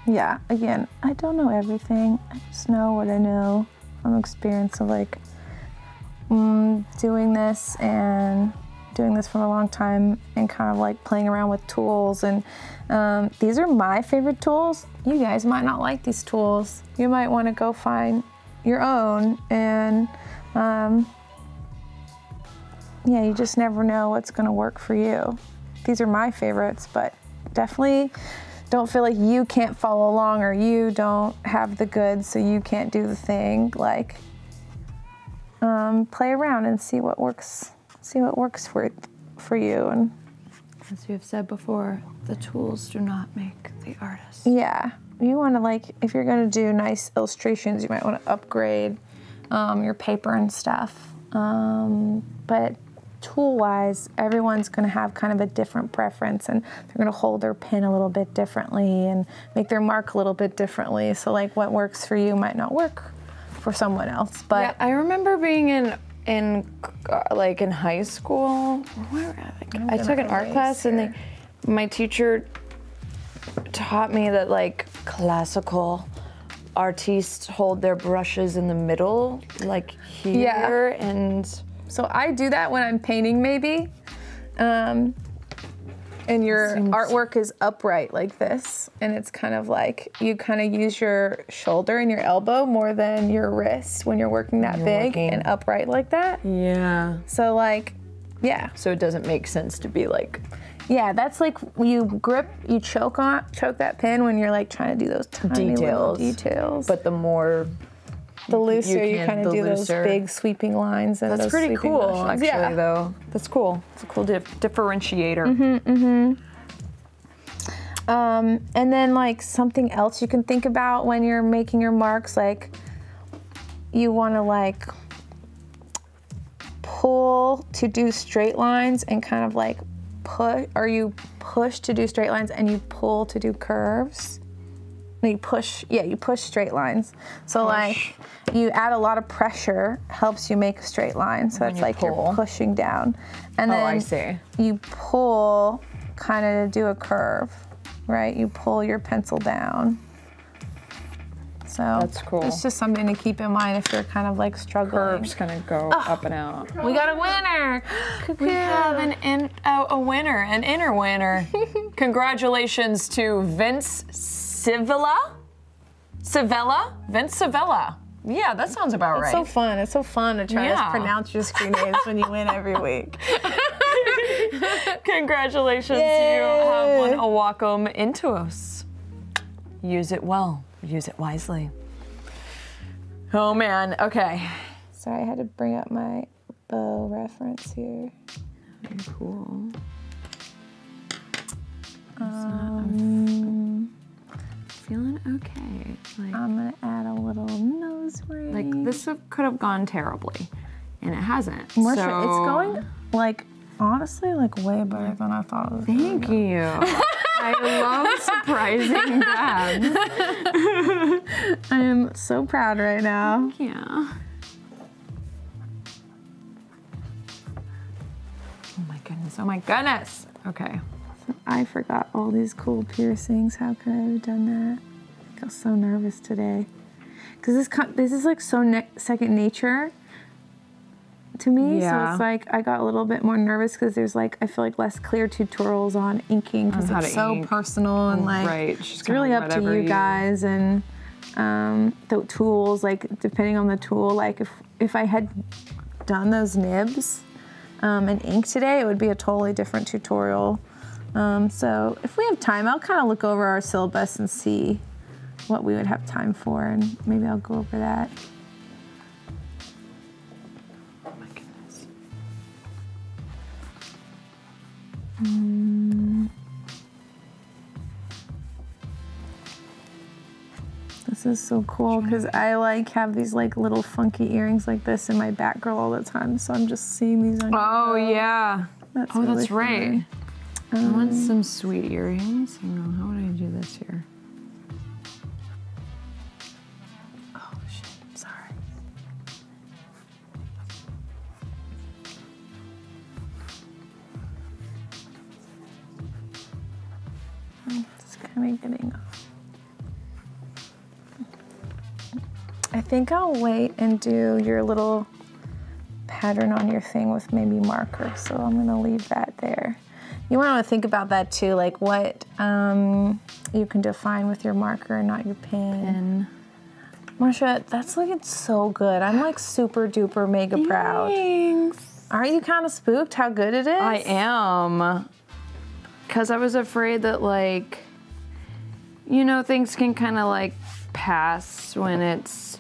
Yeah, again, I don't know everything. I just know what I know from experience of like doing this for a long time and kind of like playing around with tools. And these are my favorite tools. You guys might not like these tools. You might want to go find your own, and yeah, you just never know what's going to work for you. These are my favorites, but definitely don't feel like you can't follow along or you don't have the goods so you can't do the thing. Like, play around and see what works for you. And as you have said before, the tools do not make the artist. yeah, you want to, like, if you're going to do nice illustrations, you might want to upgrade your paper and stuff. But tool-wise, everyone's going to have kind of a different preference, and they're going to hold their pen a little bit differently and make their mark a little bit differently. So like what works for you might not work for someone else. But yeah, I remember being in high school. I took an art class, and my teacher taught me that like classical artists hold their brushes in the middle, like here, and so I do that when I'm painting, maybe. And your artwork is upright like this, and it's kind of like you kind of use your shoulder and your elbow more than your wrist when you're working that big and upright like that. Yeah. So like, yeah. So it doesn't make sense to be like. Yeah, that's like you grip, you choke that pen when you're like trying to do those tiny little details. But the looser you kind of do those big sweeping lines. And that's pretty cool, actually, though. That's cool. It's a cool differentiator. And then like something else you can think about when you're making your marks, like you want to like pull to do straight lines and kind of like push, or you push to do straight lines and you pull to do curves. You push straight lines. So like you add a lot of pressure, helps you make a straight line. So it's like you're pushing down. And then I see. You pull kind of to do a curve, right? You pull your pencil down. So that's cool. It's just something to keep in mind if you're kind of like struggling. Curves kind of go up and out. We got a winner. We have a winner, an inner winner. Congratulations to Vince Civella? Vince Civella. Yeah, that sounds about right. It's so fun. It's so fun to try to pronounce your screen names when you win every week. Congratulations, you have won a Wacom Intuos. Use it well. Use it wisely. Oh man, okay. Sorry, I had to bring up my bow reference here. Very cool. Feeling okay. Like, I'm gonna add a little nose ring. Like this could have gone terribly, and it hasn't. Marisha, it's going like honestly like way better than I thought it was. Thank you. I love surprising Babs. I am so proud right now. Thank you. Oh my goodness. Oh my goodness. Okay. I forgot all these cool piercings. How could I have done that? I feel so nervous today. Because this is like so second nature to me. Yeah. So it's like I got a little bit more nervous because there's like, I feel like less clear tutorials on inking because it's so personal and like it's really up to you guys and the tools, like depending on the tool, like if I had done those nibs and ink today, it would be a totally different tutorial. So if we have time, I'll kind of look over our syllabus and see what we would have time for, and maybe I'll go over that. Oh my goodness. This is so cool because I like have these like little funky earrings like this in my Batgirl all the time, so I'm just seeing these on your girl. Yeah. That's really that's right. I want some sweet earrings. Hang on, how would I do this here? Oh shit, sorry. It's kind of getting off. I think I'll wait and do your little pattern on your thing with maybe marker, so I'm gonna leave that there. You want to think about that too, like what you can define with your marker and not your pen. Marisha, that's looking so good. I'm like super duper mega proud. Thanks. Aren't you kind of spooked how good it is? I am. Because I was afraid that, like, you know, things can kind of like pass when it's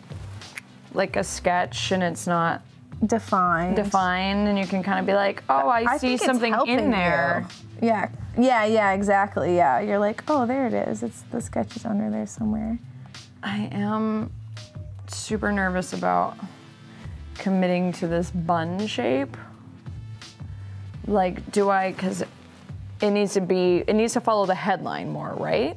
like a sketch and it's not defined, and you can kind of be like, oh, I see something in there. Yeah, exactly. Yeah, you're like, oh, there it is. It's the sketch is under there somewhere. I am super nervous about committing to this bun shape. Like, because it needs to follow the headline more, right?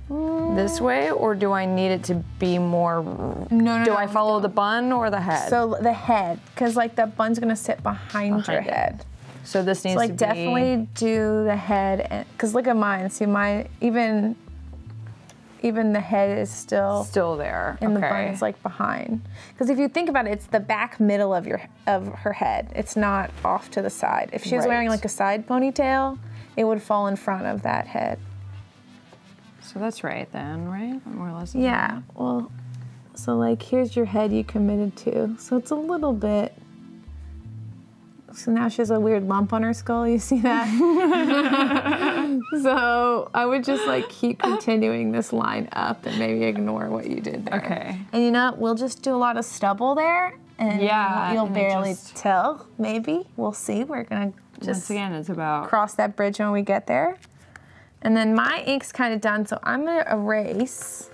This way, or do I need it to be more? No. Do I follow the bun or the head? So the head, because like the bun's gonna sit behind your head. So this needs to be. Definitely do the head, because look at mine. See, my even the head is still there, and the bun is like behind. Because if you think about it, it's the back middle of her head. It's not off to the side. If she was wearing like a side ponytail, it would fall in front of that head. So that's right then, right? More or less. Yeah, well, so like here's your head you committed to. So it's a little bit, so now she has a weird lump on her skull, you see that? So I would just like keep continuing this line up and maybe ignore what you did there. Okay. And you know what, we'll just do a lot of stubble there and you'll barely tell, maybe. We'll see, we're gonna just, once again, it's about cross that bridge when we get there. And then my ink's kind of done, so I'm gonna erase.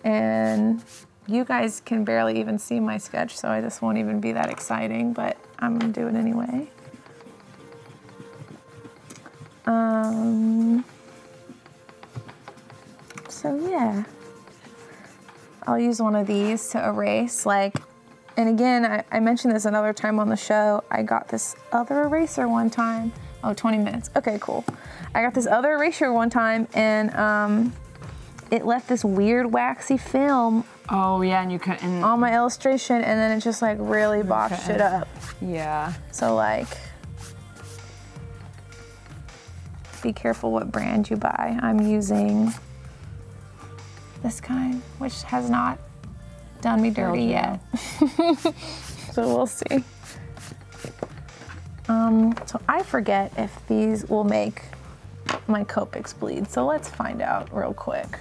And you guys can barely even see my sketch, so this won't even be that exciting, but I'm gonna do it anyway. So yeah. I'll use one of these to erase, like, and again, I mentioned this another time on the show, I got this other eraser one time. Oh, 20 minutes, okay, cool. I got this other eraser one time and it left this weird waxy film. Oh yeah, and you cut in on my illustration, and then it just like really botched it up. Yeah. So like, be careful what brand you buy. I'm using this kind, which has not done me dirty yet. So we'll see. So I forget if these will make my Copics bleed, so let's find out real quick.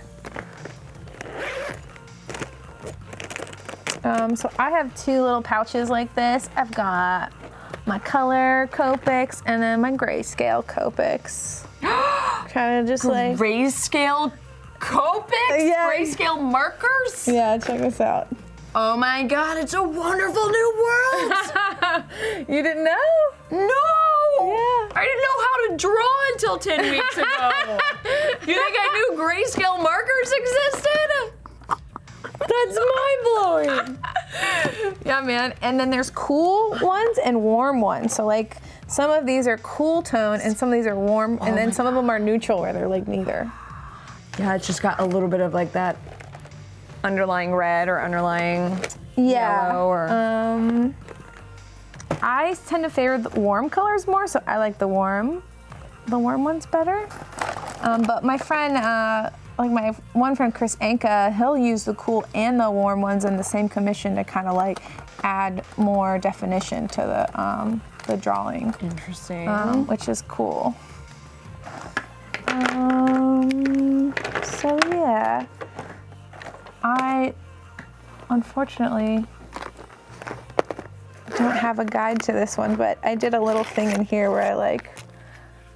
So I have two little pouches like this. I've got my color Copics and then my grayscale Copics. Kind of just like grayscale Copics? Yeah. Grayscale markers? Yeah, check this out. Oh my God, it's a wonderful new world. You didn't know? No! Yeah. I didn't know how to draw until 10 weeks ago. You think I knew grayscale markers existed? That's mind-blowing. Yeah, man. And then there's cool ones and warm ones. So like some of these are cool tone and some of these are warm, and then some of them are neutral where they're like neither. Yeah, it's just got a little bit of like that underlying red or underlying yellow or I tend to favor the warm colors more, so I like the warm ones better. But my friend, like my one friend Chris Anka, he'll use the cool and the warm ones in the same commission to kind of like add more definition to the drawing. Interesting. Which is cool. So yeah, I unfortunately don't have a guide to this one, but I did a little thing in here where I like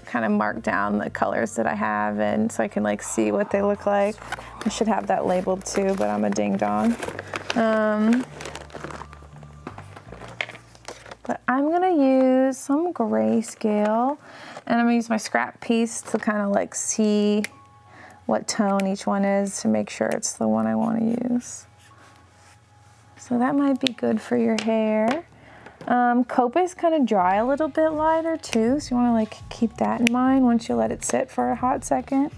kind of mark down the colors that I have, and so I can like see what they look like. I should have that labeled too, but I'm a ding dong. But I'm gonna use some grayscale, and I'm gonna use my scrap piece to kind of like see what tone each one is to make sure it's the one I want to use. So that might be good for your hair. Copia's kind of dry a little bit lighter too, so you want to like keep that in mind once you let it sit for a hot second.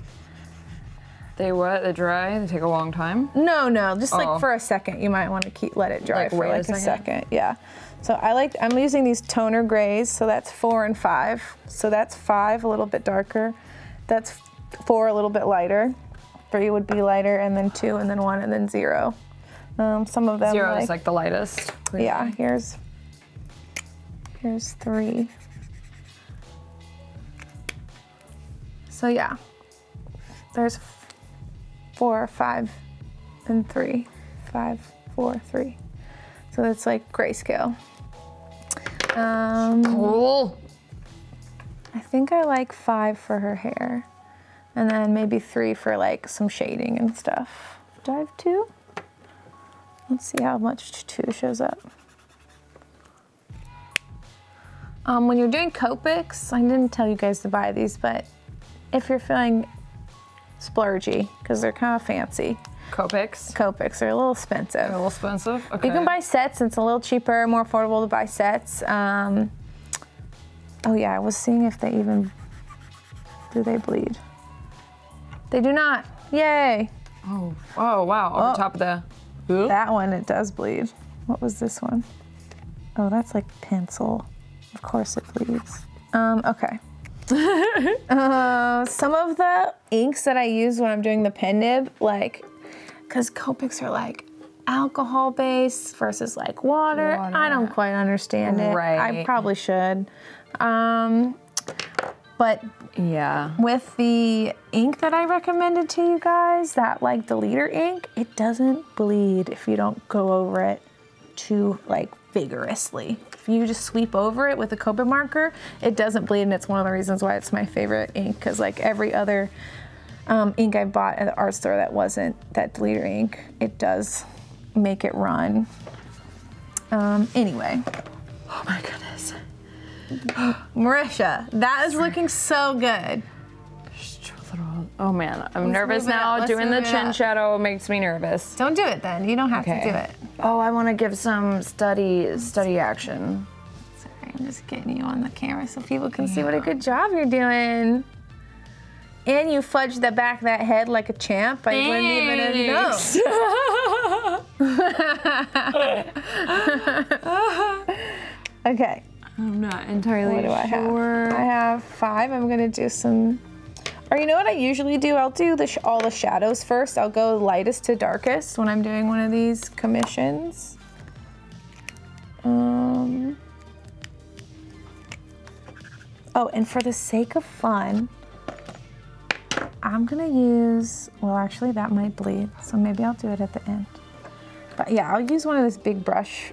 They what? They dry? They take a long time? No, just like for a second. You might want to let it dry for like a second. Yeah. So I'm using these toner grays, so that's 4 and 5. So that's 5, a little bit darker. That's 4, a little bit lighter. 3 would be lighter, and then 2, and then 1, and then 0. Some of them 0 is like the lightest. Yeah, here's 3. So yeah, there's 4, 5, and 3. 5, 4, 3. So that's like grayscale. Cool. I think I like 5 for her hair, and then maybe 3 for like some shading and stuff. Do I have 2? Let's see how much 2 shows up. When you're doing Copics, I didn't tell you guys to buy these, but if you're feeling splurgy, because they're kind of fancy. Copics? Copics are a little expensive. They're a little expensive? Okay. You can buy sets, it's a little cheaper, more affordable to buy sets. Oh yeah, I was seeing if they even, do they bleed? They do not, yay. Oh wow, over top of the... Ooh. That one, it does bleed. What was this one? Oh, that's like pencil. Of course it bleeds. Okay. Some of the inks that I use when I'm doing the pen nib, like, because Copics are like alcohol based versus like water. I don't quite understand it. Right. I probably should. But yeah, with the ink that I recommended to you guys, that like deleter ink, it doesn't bleed if you don't go over it too like vigorously. If you just sweep over it with a Copic marker, it doesn't bleed, and it's one of the reasons why it's my favorite ink, because like every other ink I bought at the art store that wasn't that deleter ink, it does make it run. Anyway. Oh my goodness. Marisha, that is looking so good. Oh man, I'm nervous now. Doing the chin shadow makes me nervous. Don't do it then. You don't have to do it. Oh, I want to give some study action. Sorry, I'm just getting you on the camera so people can see what a good job you're doing. And you fudged the back of that head like a champ. I wouldn't even have known. Okay. I'm not entirely What do I sure. have? I have 5. I'm gonna do some, or you know what I usually do? I'll do all the shadows first. I'll go lightest to darkest when I'm doing one of these commissions. Oh, and for the sake of fun, I'm gonna use, well actually that might bleed, so maybe I'll do it at the end. But yeah, I'll use one of these big brush,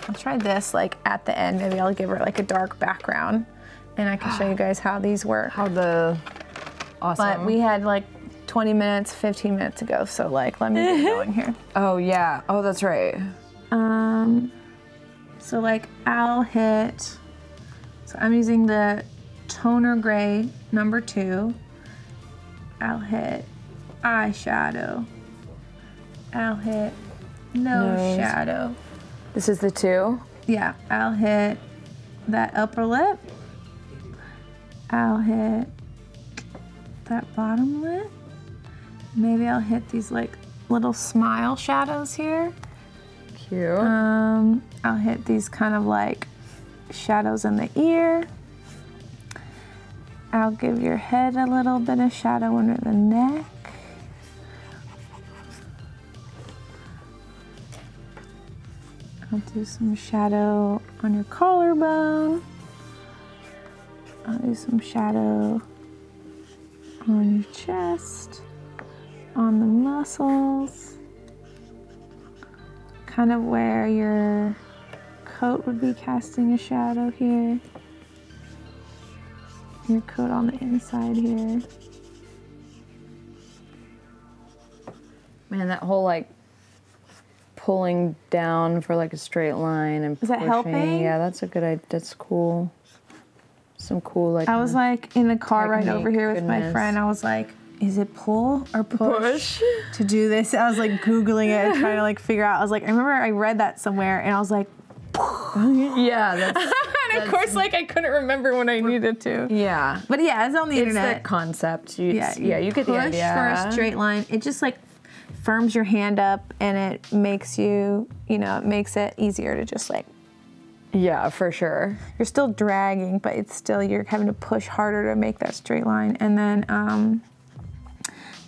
I'll try this like at the end. Maybe I'll give her like a dark background, and I can show you guys how these work. Awesome. But we had like 20 minutes, 15 minutes ago, so like let me get going here. Oh yeah, oh that's right. So like I'll hit, so I'm using the toner gray number 2. I'll hit eyeshadow. I'll hit nose shadow. This is the 2? Yeah, I'll hit that upper lip. I'll hit that bottom lip. Maybe I'll hit these like little smile shadows here. Cute. I'll hit these kind of like shadows in the ear. I'll give your head a little bit of shadow under the neck. I'll do some shadow on your collarbone. I'll do some shadow on your chest, on the muscles, kind of where your coat would be casting a shadow here. Your coat on the inside here. Man, that whole like pulling down for like a straight line and Is that helping? Yeah, that's a good idea. That's cool. Some cool like. I was like in the car right over here with my goodness. friend. I was like, is it pull or push to do this? I was like Googling it and trying to like figure out. I was like, I remember I read that somewhere and I was like, yeah, that's. and of course, like I couldn't remember when I needed to. Yeah. But yeah, it's on the internet. It's the concept. You get the push idea. for a straight line. It just like firms your hand up and it makes you, it makes it easier to just like. Yeah, for sure. You're still dragging, but it's still, you're having to push harder to make that straight line. And then,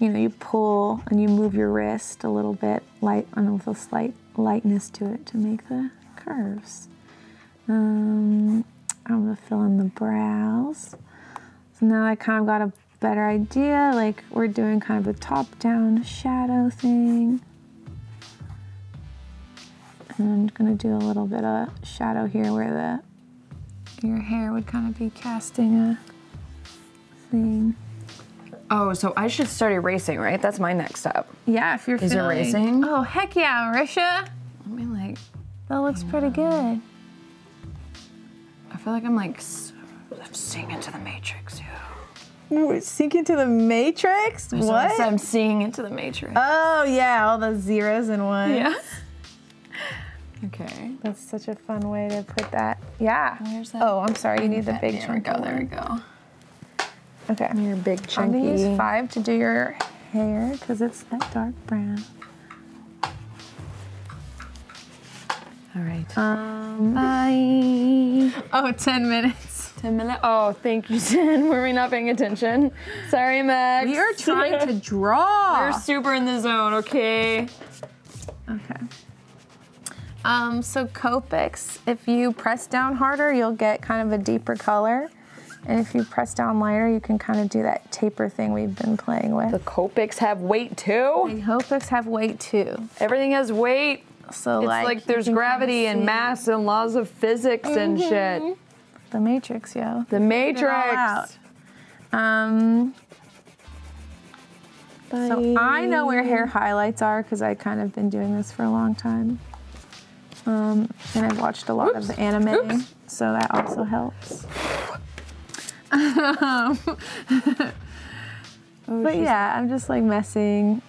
you pull and you move your wrist a little bit, with a slight lightness to it to make the curves. I'm gonna fill in the brows. So now I kind of got a better idea, like we're doing kind of a top-down shadow thing. And I'm gonna do a little bit of shadow here where your hair would kind of be casting a thing. Oh, so I should start erasing, right? That's my next step. Yeah, if you're feeling. Erasing? Oh, heck yeah, Marisha. I mean, like. That looks pretty good. I feel like I'm seeing into the Matrix, We're sinking to the Matrix? What? I'm seeing into the Matrix. Oh, yeah, all the zeros and ones. Yeah. Okay. That's such a fun way to put that. Yeah. Where's that? Oh, I'm sorry, you need the big There we chunk. go, there we go. Okay. Your big I'm chunky. gonna use 5 to do your hair because it's that dark brown. All right. Bye. Oh, 10 minutes. 10 minutes. Oh, thank you, Jen. Were we not paying attention? Sorry, Max. We are trying to draw. We're super in the zone, okay? Okay. So Copics, if you press down harder, you'll get kind of a deeper color. And if you press down lighter, you can kind of do that taper thing we've been playing with. The Copics have weight too? The Copics have weight too. Everything has weight. So It's like there's kind gravity of and mass and laws of physics and shit. The Matrix, yo. The Matrix. So I know where hair highlights are because I kind of been doing this for a long time. And I've watched a lot of the anime, so that also helps. But yeah, I'm just like messing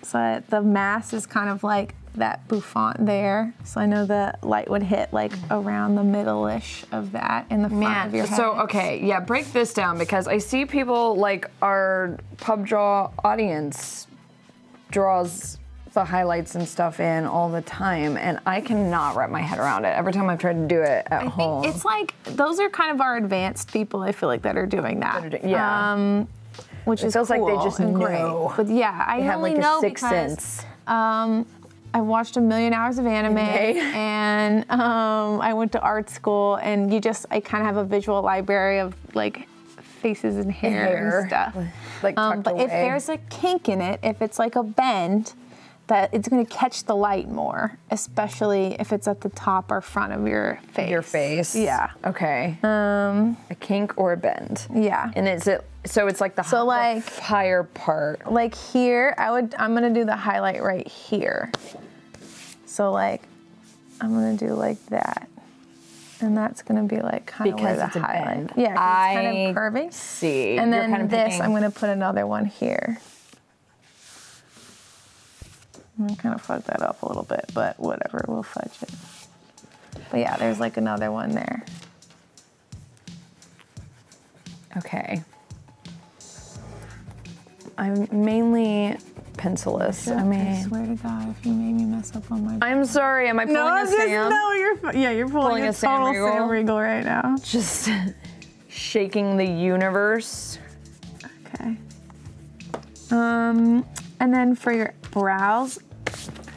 so that the mass is kind of like that bouffant there. So I know the light would hit like around the middle-ish of that in the front of your head. So, okay, yeah, break this down because I see people like our pub draw audience draws the highlights and stuff in all the time, and I cannot wrap my head around it every time I've tried to do it at home. It's like, those are kind of our advanced people, I feel like, that are doing that. Yeah. Which is feels cool like they just and great. know. But yeah, I have only like know a sixth because sense. I watched 1,000,000 hours of anime and I went to art school, and I kind of have a visual library of like faces and hair and stuff. Like tucked but away. if there's a kink in it, if it's like a bend, that it's going to catch the light more, especially if it's at the top or front of your face. Your face? Yeah. Okay. A kink or a bend? Yeah. And so it's like the higher part. Like here, I'm going to do the highlight right here. So like, I'm going to do like that. And that's going to be like kind of where the highlight. Bend. Yeah, 'cause it's kind of curving. See. And then kind of this, I'm going to put another one here. I'm going to kind of fudge that up a little bit, but whatever, we'll fudge it. But yeah, there's like another one there. Okay. I'm mainly pencilless. I swear to God, if you made me mess up on my... I'm sorry, am I pulling a Sam? No, you're pulling a total Sam Riegel right now. Just shaking the universe. Okay. And then for your brows,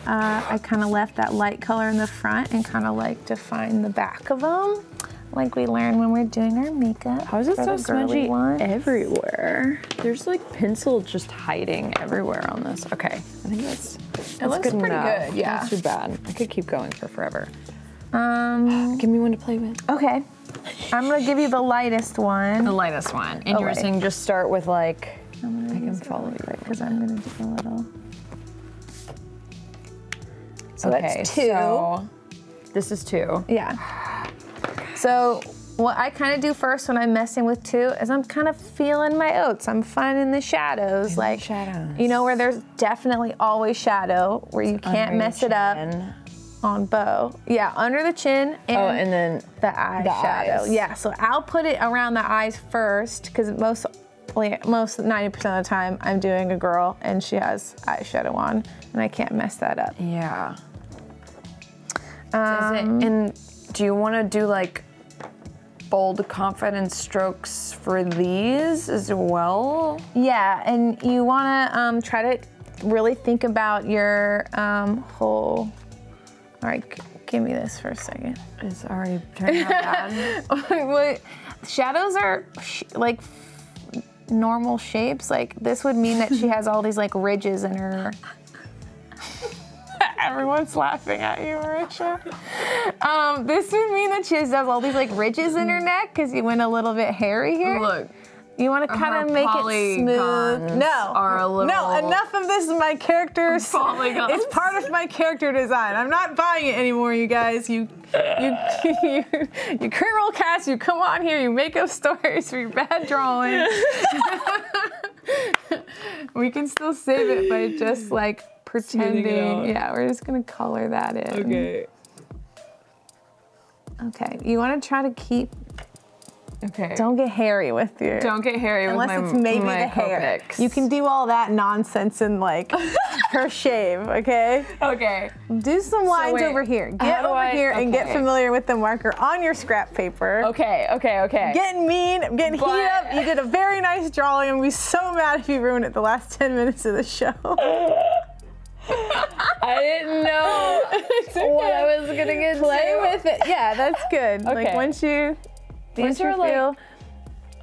I kind of left that light color in the front and kind of like define the back of them, like we learned when we're doing our makeup. How is it so smudgy everywhere? There's like pencil just hiding everywhere on this. Okay, I think that's looks good pretty enough. good, yeah. Not too bad. I could keep going for forever. Give me one to play with. Okay. I'm gonna give you the lightest one. The lightest one. And you're saying just start with like, I can follow you right because I'm gonna do a little. So that's 2. So this is 2. Yeah. So what I kind of do first when I'm messing with 2 is I'm kind of feeling my oats. I'm finding the shadows, you know, where there's definitely always shadow, where you can't mess it up on bow. Yeah, under the chin and then the eyeshadow. Yeah, so I'll put it around the eyes first, because most 90% of the time I'm doing a girl and she has eyeshadow on, and I can't mess that up. Yeah. And do you want to do like bold confidence strokes for these as well? Yeah, and you want to try to really think about your whole. All right, give me this for a second. It's already turning out bad. Shadows are like normal shapes. Like this would mean that she has all these like ridges in her. Everyone's laughing at you, Marisha. This would mean that she has all these like ridges in her neck because you went a little bit hairy here. Look. You want to kind of make it smooth. No, enough of this is my character's. Polygons. It's part of my character design. I'm not buying it anymore, you guys. You criminal cast, you come on here, you make up stories for your bad drawing. We can still save it by just like pretending. Yeah, we're just gonna color that in. Okay. Okay, you want to try to keep. Okay. Don't get hairy with your. Don't get hairy with unless it's maybe the hair. You can do all that nonsense in like her shave. Okay. Okay. Do some lines over here. Get over here and get familiar with the marker on your scrap paper. Okay. Okay. Getting mean. I'm getting heated up. You did a very nice drawing. I'm gonna be so mad if you ruin it the last 10 minutes of the show. I didn't know what I was gonna get. Play with it. Yeah, that's good. Okay. Like once you. These are like,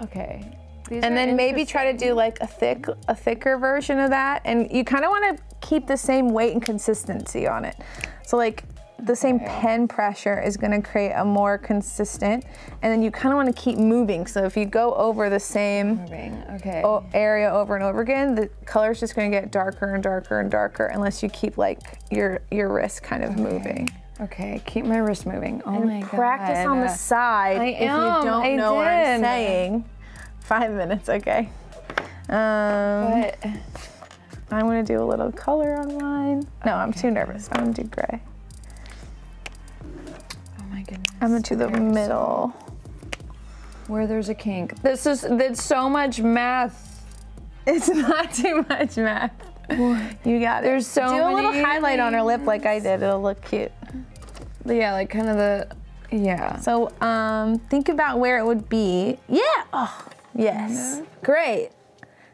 okay. And then maybe try to do like a thicker version of that. And you kind of want to keep the same weight and consistency on it. So like the same pen pressure is going to create a more consistent, and then you kind of want to keep moving. So if you go over the same area over and over again, the color's just going to get darker and darker and darker unless you keep like your wrist kind of moving. Okay, keep my wrist moving. Oh and my God. Practice on the side if you don't know what I'm saying. 5 minutes, okay. I'm gonna do a little color on mine. No, I'm too nervous. I'm gonna do gray. Oh my goodness. I'm gonna do the middle. Where there's a kink. That's so much math. It's not too much math. You got it. There's so many. Do a little highlight on her lip like I did. It'll look cute. Yeah, like kind of the, yeah. So think about where it would be. Yeah. Oh, yes. Yeah. Great.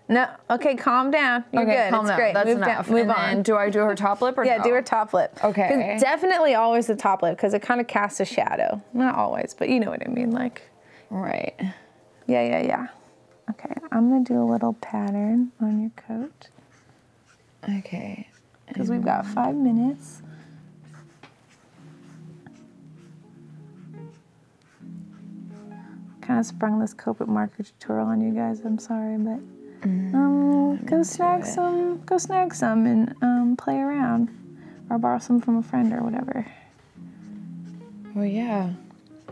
No. Okay, calm down. You're good. Calm it's down. great. That's Move enough. down. Move on. Then do I do her top lip or no? Yeah, do her top lip. Okay. Definitely always the top lip because it kind of casts a shadow. Not always, but you know what I mean. Like. Right. Yeah. Okay, I'm gonna do a little pattern on your coat. Okay. Because we've got 5 minutes. Kind of sprung this Copic marker tutorial on you guys. I'm sorry, but go snag some and play around, or borrow some from a friend or whatever. Oh yeah.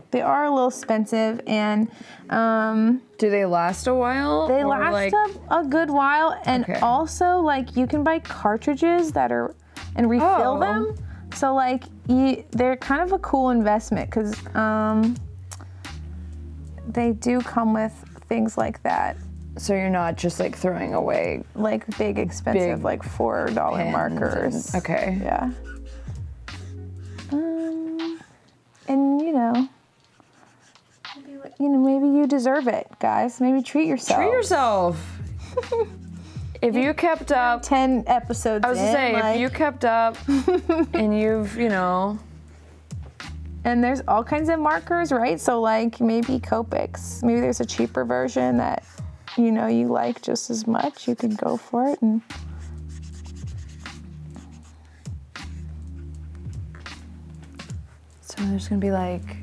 They are a little expensive, and do they last a while? They last like... a good while, and also like you can buy cartridges that are and refill them. So like they're kind of a cool investment because they do come with things like that. So you're not just like throwing away like big expensive like $4 markers. Okay. Yeah. And maybe you deserve it, guys. Maybe treat yourself. Treat yourself. If you kept up 10 episodes I was gonna say, if you kept up and you've, and there's all kinds of markers, right? So like maybe Copics. Maybe there's a cheaper version that you like just as much. You can go for it. And so there's gonna be like,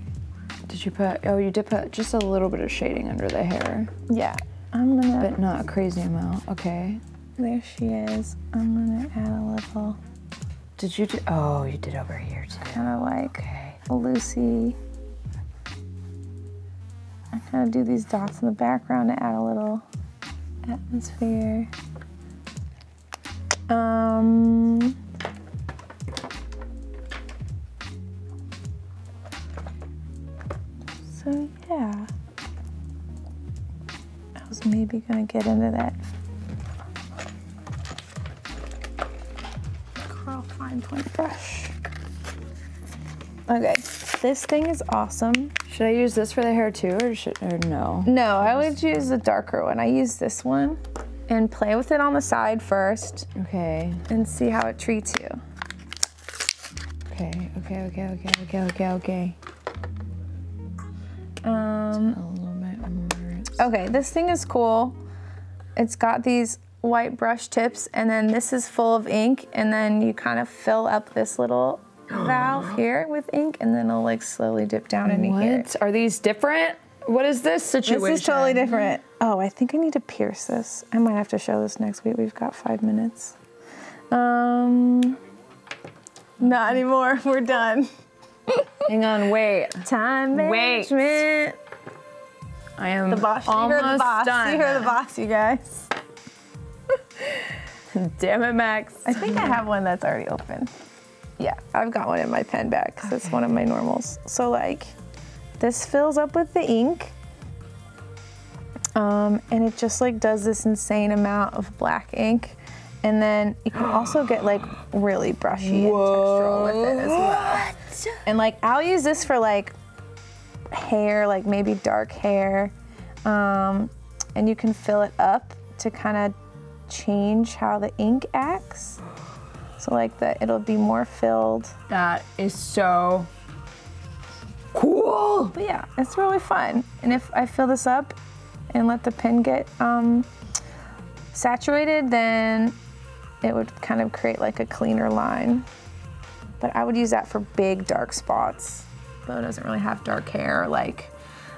you did put just a little bit of shading under the hair. Yeah, I'm gonna. But not a crazy amount, okay. There she is. I'm gonna add a little Did you do, oh, you did over here too. Kind of like a loosey. I kind of do these dots in the background to add a little atmosphere. So yeah, I was maybe gonna get into that curl fine point brush. Okay, this thing is awesome. Should I use this for the hair too, or no? No, I would use the darker one. I use this one and play with it on the side first. Okay. And see how it treats you. Okay. A little bit more. Okay, this thing is cool. It's got these white brush tips, and then this is full of ink, and then you kind of fill up this little valve here with ink, and then it'll like slowly dip down into here. What? Are these different? What is this situation? This is totally different. Oh, I think I need to pierce this. I might have to show this next week. We've got 5 minutes. Not anymore. We're done. Hang on, wait. Time management. I am The boss. almost You heard the boss. done. You heard the boss, you guys. Damn it, Max. I think I have one that's already open. Yeah, I've got one in my pen bag because it's one of my normals. So like, this fills up with the ink, and it just like does this insane amount of black ink, and then you can also get like really brushy and textural with it as well. And like, I'll use this for like hair, like maybe dark hair, and you can fill it up to kind of change how the ink acts. So like it'll be more filled. That is so cool. But yeah, it's really fun. And if I fill this up and let the pen get saturated, then it would kind of create like a cleaner line. But I would use that for big dark spots. Bo doesn't really have dark hair. Like,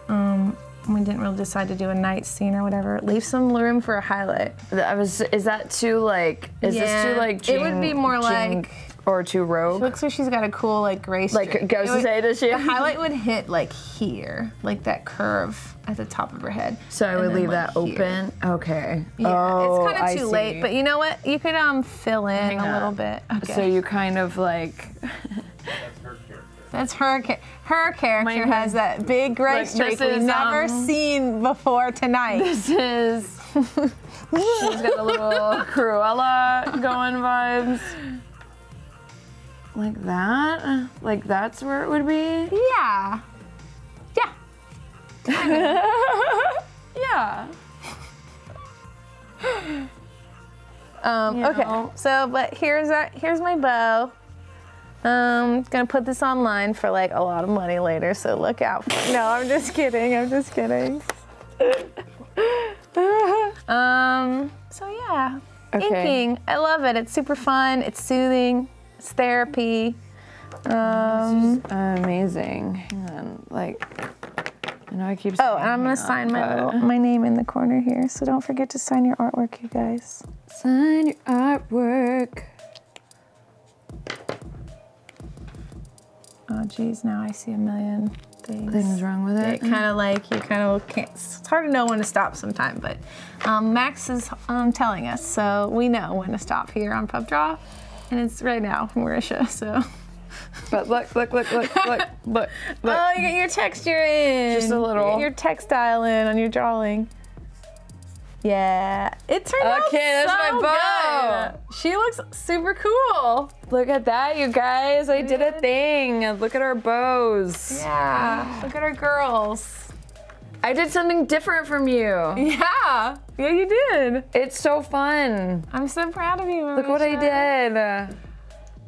we didn't really decide to do a night scene or whatever. Leave some room for a highlight. Is that too like, is this too like it would be more like, or too rogue? She looks like she's got a cool like gray streak. Like goes to say, does she? The highlight would hit like here, like that curve at the top of her head. So I would leave that open? Okay. Yeah, oh, it's kind of too late, but you know what? You could fill in a little bit. Okay. So you kind of like... That's her character. Her character has that big gray streak we've never seen before tonight. This is... She's got a little Cruella going vibes. Like that? Like that's where it would be? Yeah. Yeah. Yeah. Okay, so but here's my bow. Gonna put this online for like a lot of money later, so look out for it. No, I'm just kidding. I'm just kidding. So yeah, inking. I love it. It's super fun. It's soothing. It's therapy. This is amazing. Hang on, like. I know I keep saying. Oh, and I'm gonna sign my name in the corner here, so don't forget to sign your artwork, you guys. Sign your artwork. Oh geez, now I see a million Things wrong with it. Kind of like you kind of can't. It's hard to know when to stop sometime, but Max is telling us, so we know when to stop here on Pub Draw, and it's right now, Marisha. So. But look. Oh, you get your texture in. Just a little. You get your textile in on your drawing. Yeah, it turned out Okay, that's so my bow. good. She looks super cool. Look at that, you guys. I did a thing. Look at our bows. Yeah, look at our girls. I did something different from you. Yeah, you did. It's so fun. I'm so proud of you, Marisha. Look what I did.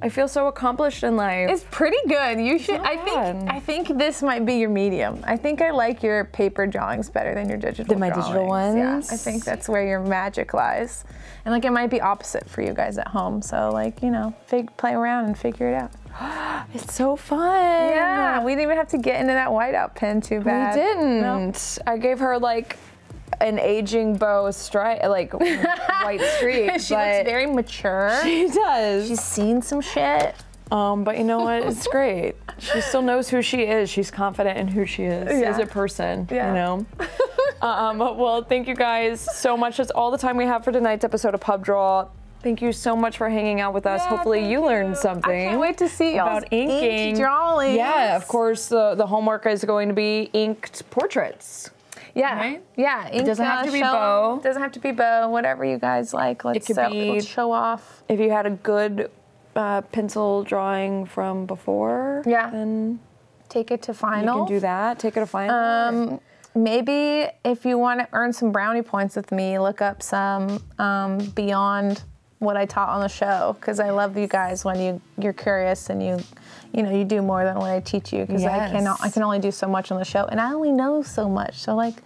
I feel so accomplished in life. It's pretty good. You should. I think this might be your medium. I think I like your paper drawings better than your digital. Than my digital ones. Yeah, I think that's where your magic lies. And like it might be opposite for you guys at home. So like play around and figure it out. It's so fun. Yeah, we didn't even have to get into that whiteout pen too bad. We didn't. No. I gave her like an aging bow stripe, like white streak. She looks very mature. She does. She's seen some shit. But you know what? It's great. She still knows who she is. She's confident in who she is as a person, you know? Well, thank you guys so much. That's all the time we have for tonight's episode of Pub Draw. Thank you so much for hanging out with us. Hopefully you learned something. I can't wait to see y'all about inking. Drawings. Yeah, of course, the homework is going to be inked portraits. Yeah, right? Yeah. It doesn't have to be bow. Doesn't have to be bow. Whatever you guys like. Let's show off. If you had a good pencil drawing from before, then take it to final. You can do that. Take it to final. Maybe if you want to earn some brownie points with me, look up some beyond what I taught on the show, because I love you guys when you're curious and you do more than what I teach you, because I can only do so much on the show, and I only know so much. So like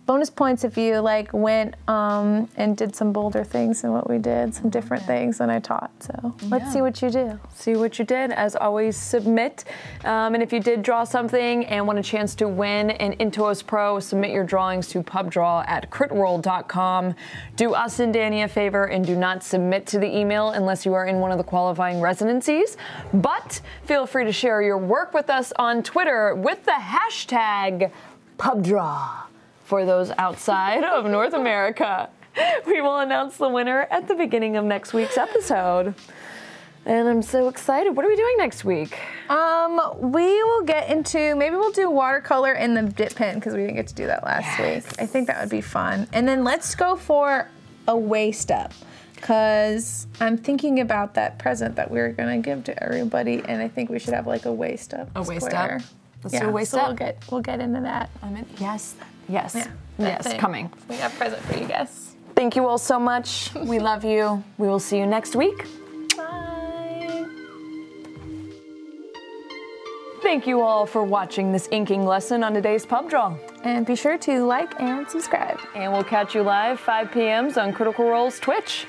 bonus points if you like went and did some bolder things than what we did, some different things than I taught. So let's see what you do. See what you did. As always, submit. And if you did draw something and want a chance to win an Intuos Pro, submit your drawings to pubdraw@critworld.com. Do us and Danny a favor and do not submit to the email unless you are in one of the qualifying residencies. But feel free to share your work with us on Twitter with the hashtag PubDraw. For those outside of North America. We will announce the winner at the beginning of next week's episode. And I'm so excited. What are we doing next week? We will get into, maybe we'll do watercolor in the dip pen, because we didn't get to do that last week. I think that would be fun. And then let's go for a waist up, because I'm thinking about that present that we were going to give to everybody, and I think we should have like a waist up. A waist up? Let's do a waist so up. We'll get into that. I'm in. Yes. Yes. Yeah, yes. Coming. We got a present for you guys. Thank you all so much. We love you. We will see you next week. Bye. Thank you all for watching this inking lesson on today's Pub Draw. And be sure to like and subscribe. And we'll catch you live 5 p.m. on Critical Role's Twitch.